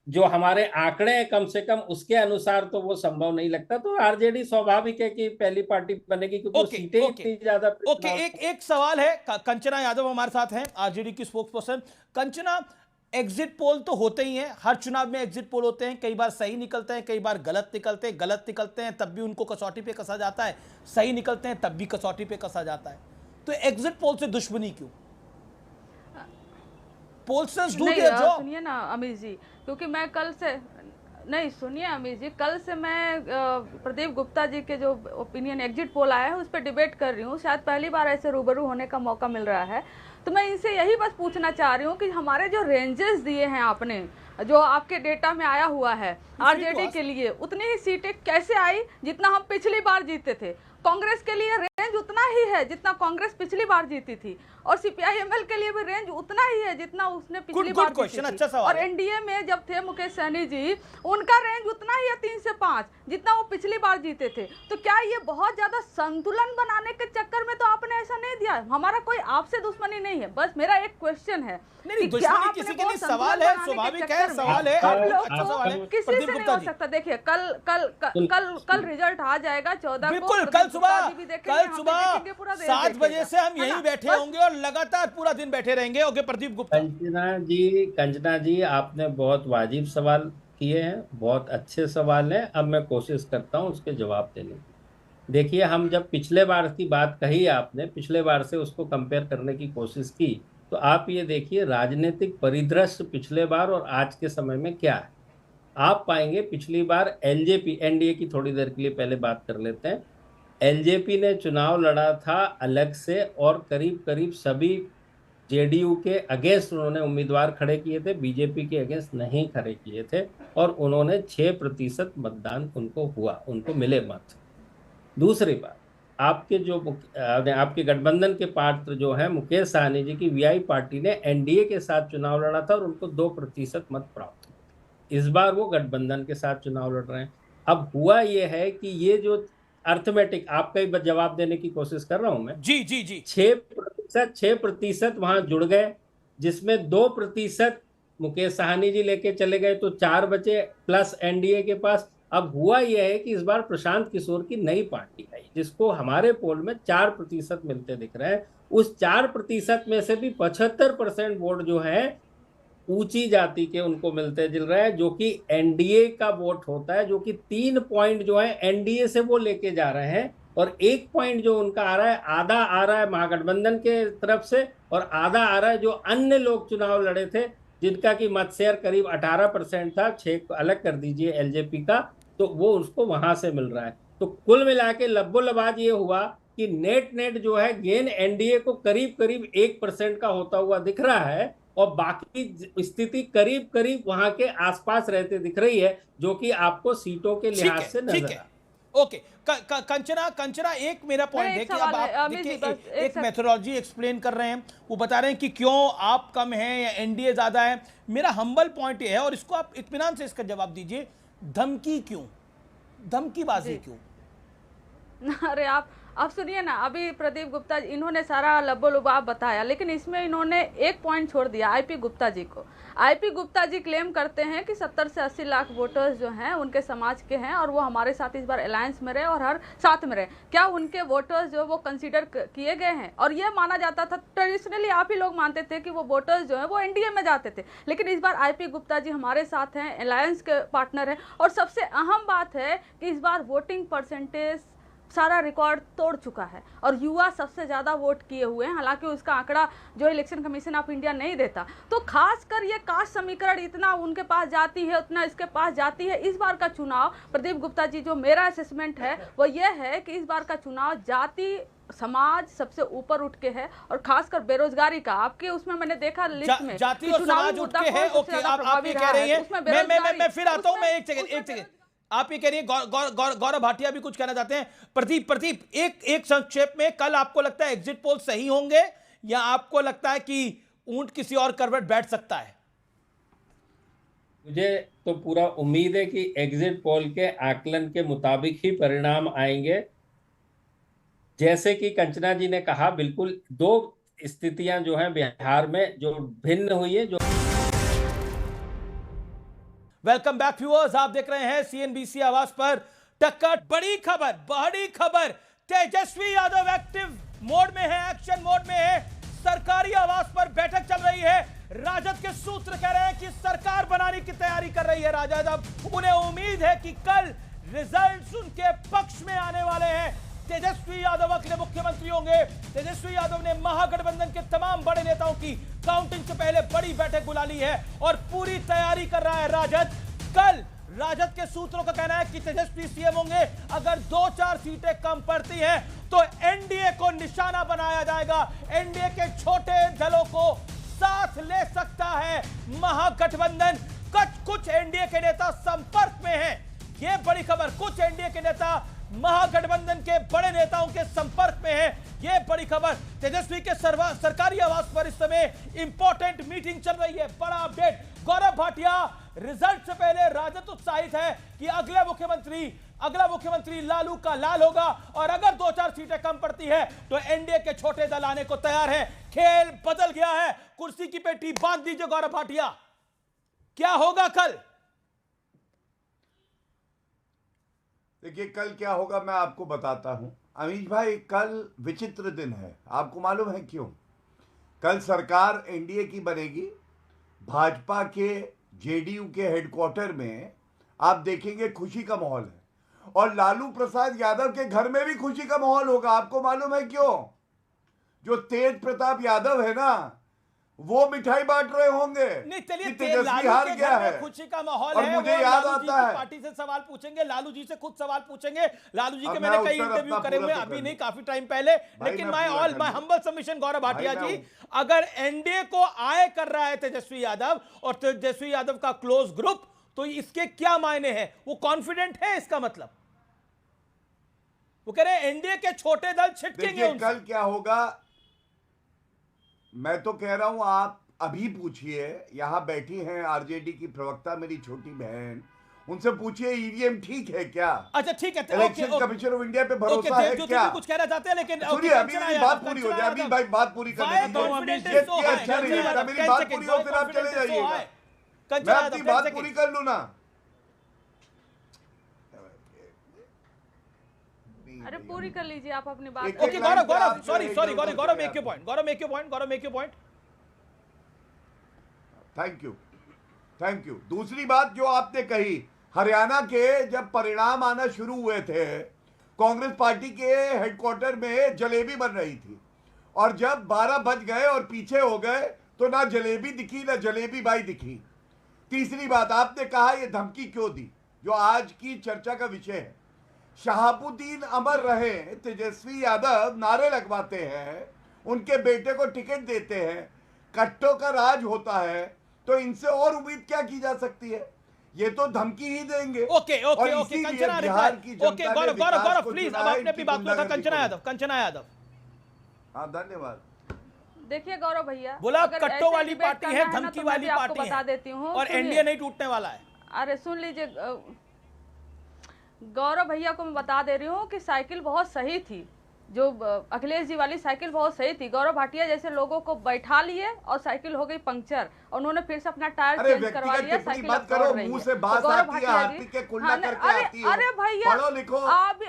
जो हमारे आंकड़े हैं कम से कम उसके अनुसार तो वो संभव नहीं लगता। तो आरजेडी स्वाभाविक है कि पहली पार्टी बनेगी क्योंकि सीटें इतनी ज्यादा। एक सवाल है, कंचना यादव हमारे साथ हैं, आरजेडी की spokes person. Kanchana, exit poll तो होते ही हैं, हर चुनाव में एग्जिट पोल होते हैं, कई बार सही निकलते हैं, कई बार गलत निकलते हैं तब भी उनको कसौटी पे कसा जाता है, सही निकलते हैं तब भी कसौटी पे कसा जाता है। तो एग्जिट पोल से दुश्मनी क्यों? Pollsters do their job. सुनिए ना अमित जी, क्योंकि मैं कल से नहीं, सुनिए अमित जी, कल से मैं प्रदीप गुप्ता जी के जो ओपिनियन एग्जिट पोल आया है उस पर डिबेट कर रही हूँ। शायद पहली बार ऐसे रूबरू होने का मौका मिल रहा है, तो मैं इनसे यही बस पूछना चाह रही हूँ कि हमारे जो रेंजेस दिए हैं आपने, जो आपके डेटा में आया हुआ है आरजेडी के लिए, उतनी ही सीटें कैसे आई जितना हम पिछली बार जीते थे? कांग्रेस के लिए रेंज उतना ही है जितना कांग्रेस पिछली बार जीती थी, और सीपीआईएमएल के लिए भी रेंज उतना ही है जितना उसने पिछली बार जीती थी। अच्छा सवाल। और एनडीए में जब थे मुकेश सहनी जी, उनका रेंज उतना ही है 3 से 5 जितना वो पिछली बार जीते थे। तो क्या ये बहुत ज्यादा संतुलन बनाने के चक्कर में तो आपने ऐसा नहीं दिया? हमारा कोई आपसे दुश्मनी नहीं है, बस मेरा एक क्वेश्चन है। नहीं, दुश्मनी किसी के लिए सवाल है, स्वाभाविक है, सवाल है, अच्छा सवाल है। किसी से नहीं हो सकता। देखिए कल रिजल्ट आ जाएगा 14 को। बिल्कुल, कल सुबह 7 बजे से हम यहीं बैठे होंगे और लगातार पूरा दिन बैठे रहेंगे। ओके प्रदीप गुप्ता। कंचना जी आपने बहुत वाजिब सवाल किए हैं, बहुत अच्छे सवाल हैं। अब मैं कोशिश करता हूं उसके जवाब देने की। देखिए, हम जब पिछले बार की बात कही आपने, पिछले बार से उसको कंपेयर करने की कोशिश की, तो आप ये देखिए राजनीतिक परिदृश्य पिछले बार और आज के समय में क्या है। आप पाएंगे पिछली बार एलजेपी, एनडीए की थोड़ी देर के लिए पहले बात कर लेते हैं। एलजेपी ने चुनाव लड़ा था अलग से और करीब करीब सभी जेडीयू के अगेंस्ट उन्होंने उम्मीदवार खड़े किए थे, बीजेपी के अगेंस्ट नहीं खड़े किए थे, और उन्होंने 6% मतदान उनको हुआ, उनको मिले मत। दूसरी बात, आपके गठबंधन के पात्र जो है मुकेश सहनी जी की वीआई पार्टी ने एनडीए के साथ चुनाव लड़ा था और उनको 2% मत प्राप्त हुए। इस बार वो गठबंधन के साथ चुनाव लड़ रहे हैं। अब हुआ ये है कि ये जो अर्थमेटिक, आपका ही जवाब देने की कोशिश कर रहा हूं मैं। जी 6% वहां जुड़ गए, जिसमें 2% मुकेश सहनी जी लेके चले गए, तो 4 बचे प्लस एनडीए के पास। अब हुआ यह है कि इस बार प्रशांत किशोर की नई पार्टी आई, जिसको हमारे पोल में 4% मिलते दिख रहे हैं। उस 4% में से भी 75% वोट जो है ऊंची जाति के उनको मिलते जुल रहे हैं, जो कि एनडीए का वोट होता है, जो कि 3 पॉइंट जो है एनडीए से वो लेके जा रहे हैं, और 1 पॉइंट जो उनका आ रहा है, आधा आ रहा है महागठबंधन के तरफ से और आधा आ रहा है जो अन्य लोग चुनाव लड़े थे, जिनका की मत शेयर करीब 18% था, 6 अलग कर दीजिए एलजेपी का, तो वो उसको वहां से मिल रहा है। तो कुल मिला के लब्बो-लबाद ये हुआ कि नेट जो है गेन एनडीए को करीब 1% का होता हुआ दिख रहा है, और बाकी स्थिति करीब वहां के आसपास रहते दिख रही है, जो कि आपको सीटों के लिहाज से नजर है। ओके कंचना, एक मेरा पॉइंट है कि अब आप देखिए एक मेथोडोलॉजी एक्सप्लेन कर रहे हैं, वो बता रहे हैं कि क्यों आप कम हैं या एनडीए ज्यादा है। मेरा हम्बल पॉइंट ये है, और इसको आप इत्मीनान से इसका जवाब दीजिए, धमकी क्यों, धमकीबाजी क्यों? अरे आप सुनिए ना, अभी प्रदीप गुप्ता जी इन्होंने सारा लब्बो-लुबाब बताया, लेकिन इसमें इन्होंने एक पॉइंट छोड़ दिया आईपी गुप्ता जी को। आईपी गुप्ता जी क्लेम करते हैं कि 70 से 80 लाख वोटर्स जो हैं उनके समाज के हैं, और वो हमारे साथ इस बार अलायंस में रहे और हर साथ में रहे। क्या उनके वोटर्स जो वो कंसीडर किए गए हैं? और ये माना जाता था ट्रेडिशनली, आप ही लोग मानते थे कि वो वोटर्स जो है वो एनडीए में जाते थे, लेकिन इस बार आईपी गुप्ता जी हमारे साथ हैं, अलायंस के पार्टनर हैं। और सबसे अहम बात है कि इस बार वोटिंग परसेंटेज सारा रिकॉर्ड तोड़ चुका है, और युवा सबसे ज्यादा वोट किए हुए हैं। हालांकि उसका आंकड़ा जो इलेक्शन कमीशन ऑफ इंडिया नहीं देता, तो खासकर ये कास्ट समीकरण इतना उनके पास जाती है, उतना इसके पास जाती है। इस बार का चुनाव, प्रदीप गुप्ता जी, जो मेरा असेसमेंट है वो ये है कि इस बार का चुनाव जाति समाज सबसे ऊपर उठ के है, और खासकर बेरोजगारी का आपके उसमें मैंने देखा लिस्ट में जाति और समाज उठ के है। ओके, आप ये कह रही हैं, मैं फिर आता हूं, मैं एक सेकंड आप ये कह रही है, गौरव भाटिया भी कुछ कहना चाहते हैं। प्रदीप एक संक्षेप में, कल आपको लगता है एग्जिट पोल सही होंगे, या आपको लगता है कि ऊंट किसी और करवट बैठ सकता है? मुझे तो पूरा उम्मीद है कि एग्जिट पोल के आकलन के मुताबिक ही परिणाम आएंगे। जैसे कि कंचना जी ने कहा, बिल्कुल 2 स्थितियां जो हैं बिहार में जो भिन्न हुई है। जो वेलकम बैक व्यूअर्स, आप देख रहे हैं सीएनबीसी आवाज पर टक्कर। बड़ी खबर, तेजस्वी यादव एक्टिव मोड में है, एक्शन मोड में है। सरकारी आवास पर बैठक चल रही है। राजद के सूत्र कह रहे हैं कि सरकार बनाने की तैयारी कर रही है राजद। अब उन्हें उम्मीद है कि कल रिजल्ट्स उनके पक्ष में आने वाले हैं। तेजस्वी यादव अगले मुख्यमंत्री होंगे। तेजस्वी यादव ने महागठबंधन के तमाम बड़े नेताओं की काउंटिंग से पहले बड़ी बैठक बुला ली है और पूरी तैयारी कर रहा है राजद। कल राजद के सूत्रों का कहना है कि तेजस्वी सीएम होंगे। अगर 2-4 सीटें कम पड़ती हैं तो एनडीए को निशाना बनाया जाएगा। एनडीए के छोटे दलों को साथ ले सकता है महागठबंधन। कुछ एनडीए के नेता संपर्क में हैं। यह बड़ी खबर, कुछ एनडीए के नेता महागठबंधन के बड़े नेताओं के संपर्क में है। यह बड़ी खबर। तेजस्वी के सरकारी आवास पर इस समय इंपॉर्टेंट मीटिंग चल रही है। बड़ा अपडेट। गौरव भाटिया, रिजल्ट से पहले राजद उत्साहित है कि अगला मुख्यमंत्री लालू का लाल होगा और अगर 2-4 सीटें कम पड़ती है तो एनडीए के छोटे दल आने को तैयार है। खेल बदल गया है। कुर्सी की पेटी बांध दीजिए गौरव भाटिया, क्या होगा कल? देखिए कल क्या होगा मैं आपको बताता हूं। अमीश भाई, कल विचित्र दिन है। आपको मालूम है क्यों? कल सरकार एनडीए की बनेगी। भाजपा के जेडीयू के हेडक्वार्टर में आप देखेंगे खुशी का माहौल है और लालू प्रसाद यादव के घर में भी खुशी का माहौल होगा। आपको मालूम है क्यों? जो तेज प्रताप यादव है ना, वो मिठाई बांट रहे होंगे। नहीं चलिए, तेजस्वी हार गया है, खुशी का माहौल और है। मुझे याद आता है, पार्टी से सवाल पूछेंगे, लालू जी से खुद सवाल पूछेंगे। लालू जी के मैंने कई इंटरव्यू करे हुए, अभी नहीं काफी टाइम पहले। लेकिन my humble submission Gaurav Bhatia जी, अगर एनडीए को आए कर रहा है तेजस्वी यादव और तेजस्वी यादव का क्लोज ग्रुप, तो इसके क्या मायने हैं? वो कॉन्फिडेंट है, इसका मतलब वो कह रहे हैं एनडीए के छोटे दल छिटकेंगे। कल क्या होगा मैं तो कह रहा हूं, आप अभी पूछिए। यहां बैठी हैं आरजेडी की प्रवक्ता मेरी छोटी बहन, उनसे पूछिए ईवीएम ठीक है क्या? अच्छा ठीक है, इलेक्शन कमीशन ऑफ इंडिया पे भरोसा है क्या? कुछ कहना चाहते हैं लेकिन सुनिए, अभी मेरी बात पूरी हो जाए। अभी भाई बात पूरी करने दीजिए। अच्छा नहीं लगता, मेरी बात पूरी हो फिर आप चले जाइएगा। मैं अपनी बात पूरी कर लूं ना। अरे पूरी कर लीजिए आप अपनी बात। Okay Gaurav, sorry Gaurav, make your point. Thank you. दूसरी बात जो आपने कही, हरियाणा के जब परिणाम आना शुरू हुए थे, कांग्रेस पार्टी के हेडक्वार्टर में जलेबी बन रही थी और जब 12 बज गए और पीछे हो गए तो ना जलेबी दिखी ना जलेबी बाई दिखी। तीसरी बात, आपने कहा ये धमकी क्यों दी, जो आज की चर्चा का विषय है। शहाबुद्दीन अमर रहे, तेजस्वी यादव नारे लगवाते हैं, उनके बेटे को टिकट देते हैं, कट्टों का राज होता है, तो इनसे और उम्मीद क्या की जा सकती है? ये तो धमकी ही देंगे। ओके कंचना गौरव प्लीज, अब आपने अपनी बात को कंचना यादव। हाँ धन्यवाद। देखिए गौरव भैया, बोला कट्टों वाली पार्टी है, धमकी वाली पार्टी बता देती हूँ और एनडीए नहीं टूटने वाला है। अरे सुन लीजिए गौरव भैया को मैं बता दे रही हूँ कि साइकिल बहुत सही थी, जो अखिलेश जी वाली साइकिल बहुत सही थी। गौरव भाटिया जैसे लोगों को बैठा लिए और साइकिल हो गई पंक्चर और उन्होंने फिर से अपना टायर चेंज करवा लिया। साइकिल मत करो, मुंह से बात आती है, हाथी के कुल्ला करके आती है। अरे भैया पढ़ो लिखो। अभी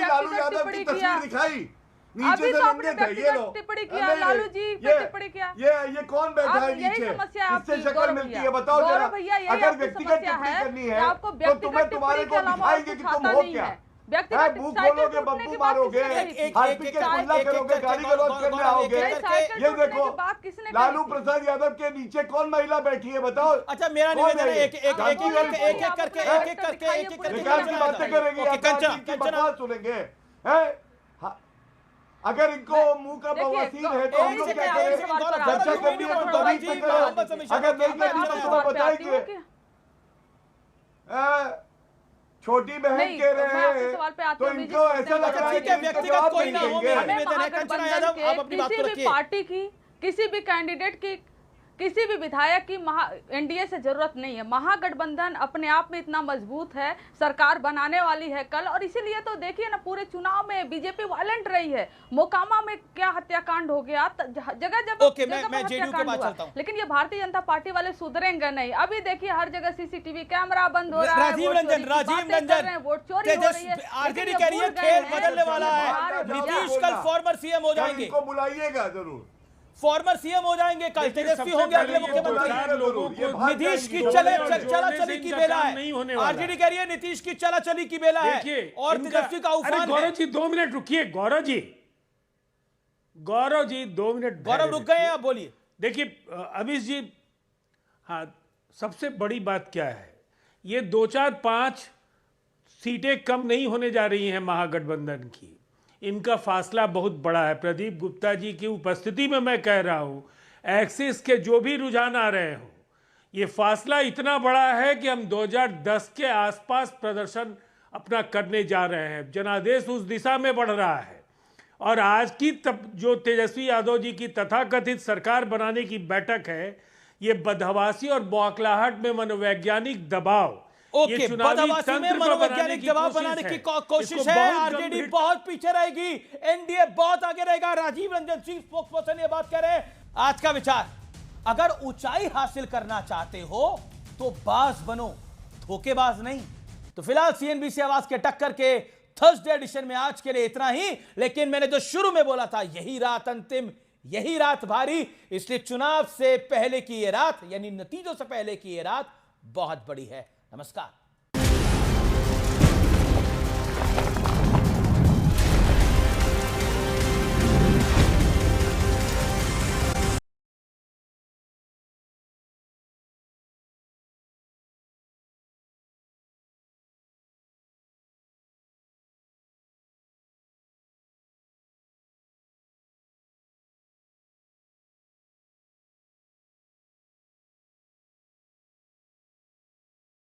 लालू यादव की तस्वीर दिखाई, नीचे से आपने टिप्पणी किया, लालू जी पे टिप्पणी किया। ये कौन बैठा है नीचे? इससे शक्ल मिलती है, बताओ जरा। अगर व्यक्तिगत टिप्पणी करनी है तो तुम्हें तुम्हारे को दिखाएंगे कि तुम हो क्या। मुंह खोलोगे, बब्बू मारोगे, हार्पिक के कुल्ला करोगे, गाली गलौज करने आओगे। ये देखो, लालू प्रसाद यादव के नीचे कौन महिला बैठी है बताओ। अच्छा मेरा निवेदन है, एक करके विकास की बातें करेंगे, सुनेंगे। अगर इनको मुंह का बवासीर है तो हम लोग क्या करें? चर्चा करनी है तो तभी से करें, अगर नहीं करनी तो बताएंगे। छोटी बहन कह रहे हैं तो इनको ऐसा लग रहा है कि व्यक्तिगत कोई ना हो। मेरा निवेदन है कंचना यादव, आप अपनी बात किसी भी पार्टी की, किसी भी कैंडिडेट की, किसी भी विधायक की एनडीए से जरूरत नहीं है। महागठबंधन अपने आप में इतना मजबूत है, सरकार बनाने वाली है कल। और इसीलिए तो देखिए ना, पूरे चुनाव में बीजेपी वायलेंट रही है। मोकामा में क्या हत्याकांड हो गया, जगह जगह हत्याकांड हुआ, लेकिन ये भारतीय जनता पार्टी वाले सुधरेंगे नहीं। अभी देखिए हर जगह सीसीटीवी कैमरा बंद हो रहा है, राजीव रंजन वोट चोरी हो रही है। आरजेडी कह रही है खेल बदलने वाला है, नीतीश कल फॉर्मर सीएम हो जाएंगे। इनको बुलाइएगा जरूर, फॉर्मर सीएम हो जाएंगे, कल तेजस्वी होंगे अगले मुख्यमंत्री। नीतीश की चला चली की बेला है, आरजेडी कह रही है नीतीश की चला चली की बेला है और तेजस्वी का उफान है। गौरव जी 2 मिनट रुकिए, गौरव जी 2 मिनट। गौरव रुक गए हैं, आप बोलिए। देखिए अभिष जी, हाँ, सबसे बड़ी बात क्या है, ये 2, 4, 5 सीटें कम नहीं होने जा रही हैं महागठबंधन की, इनका फासला बहुत बड़ा है। प्रदीप गुप्ता जी की उपस्थिति में मैं कह रहा हूं, एक्सिस के जो भी रुझान आ रहे हो, ये फासला इतना बड़ा है कि हम 2010 के आसपास प्रदर्शन अपना करने जा रहे हैं। जनादेश उस दिशा में बढ़ रहा है। और आज की जो तेजस्वी यादव जी की तथाकथित सरकार बनाने की बैठक है, ये बदहवासी और बौखलाहट में मनोवैज्ञानिक दबाव, ओके, बदहवासी में मनोवैज्ञानिक दबाव बनाने की कोशिश है। आरजेडी बहुत पीछे रहेगी, एनडीए बहुत आगे रहेगा। राजीव रंजन सिंह स्पोक्सपर्सन ये बात कह रहे हैं। आज का विचार, अगर ऊंचाई हासिल करना चाहते हो तो बाज बनो, धोखेबाज नहीं। तो फिलहाल सीएनबीसी आवाज के टक्कर के थर्सडे एडिशन में आज के लिए इतना ही। लेकिन मैंने जो शुरू में बोला था, यही रात अंतिम, यही रात भारी, इसलिए चुनाव से पहले की ये रात, यानी नतीजों से पहले की ये रात बहुत बड़ी है। नमस्कार।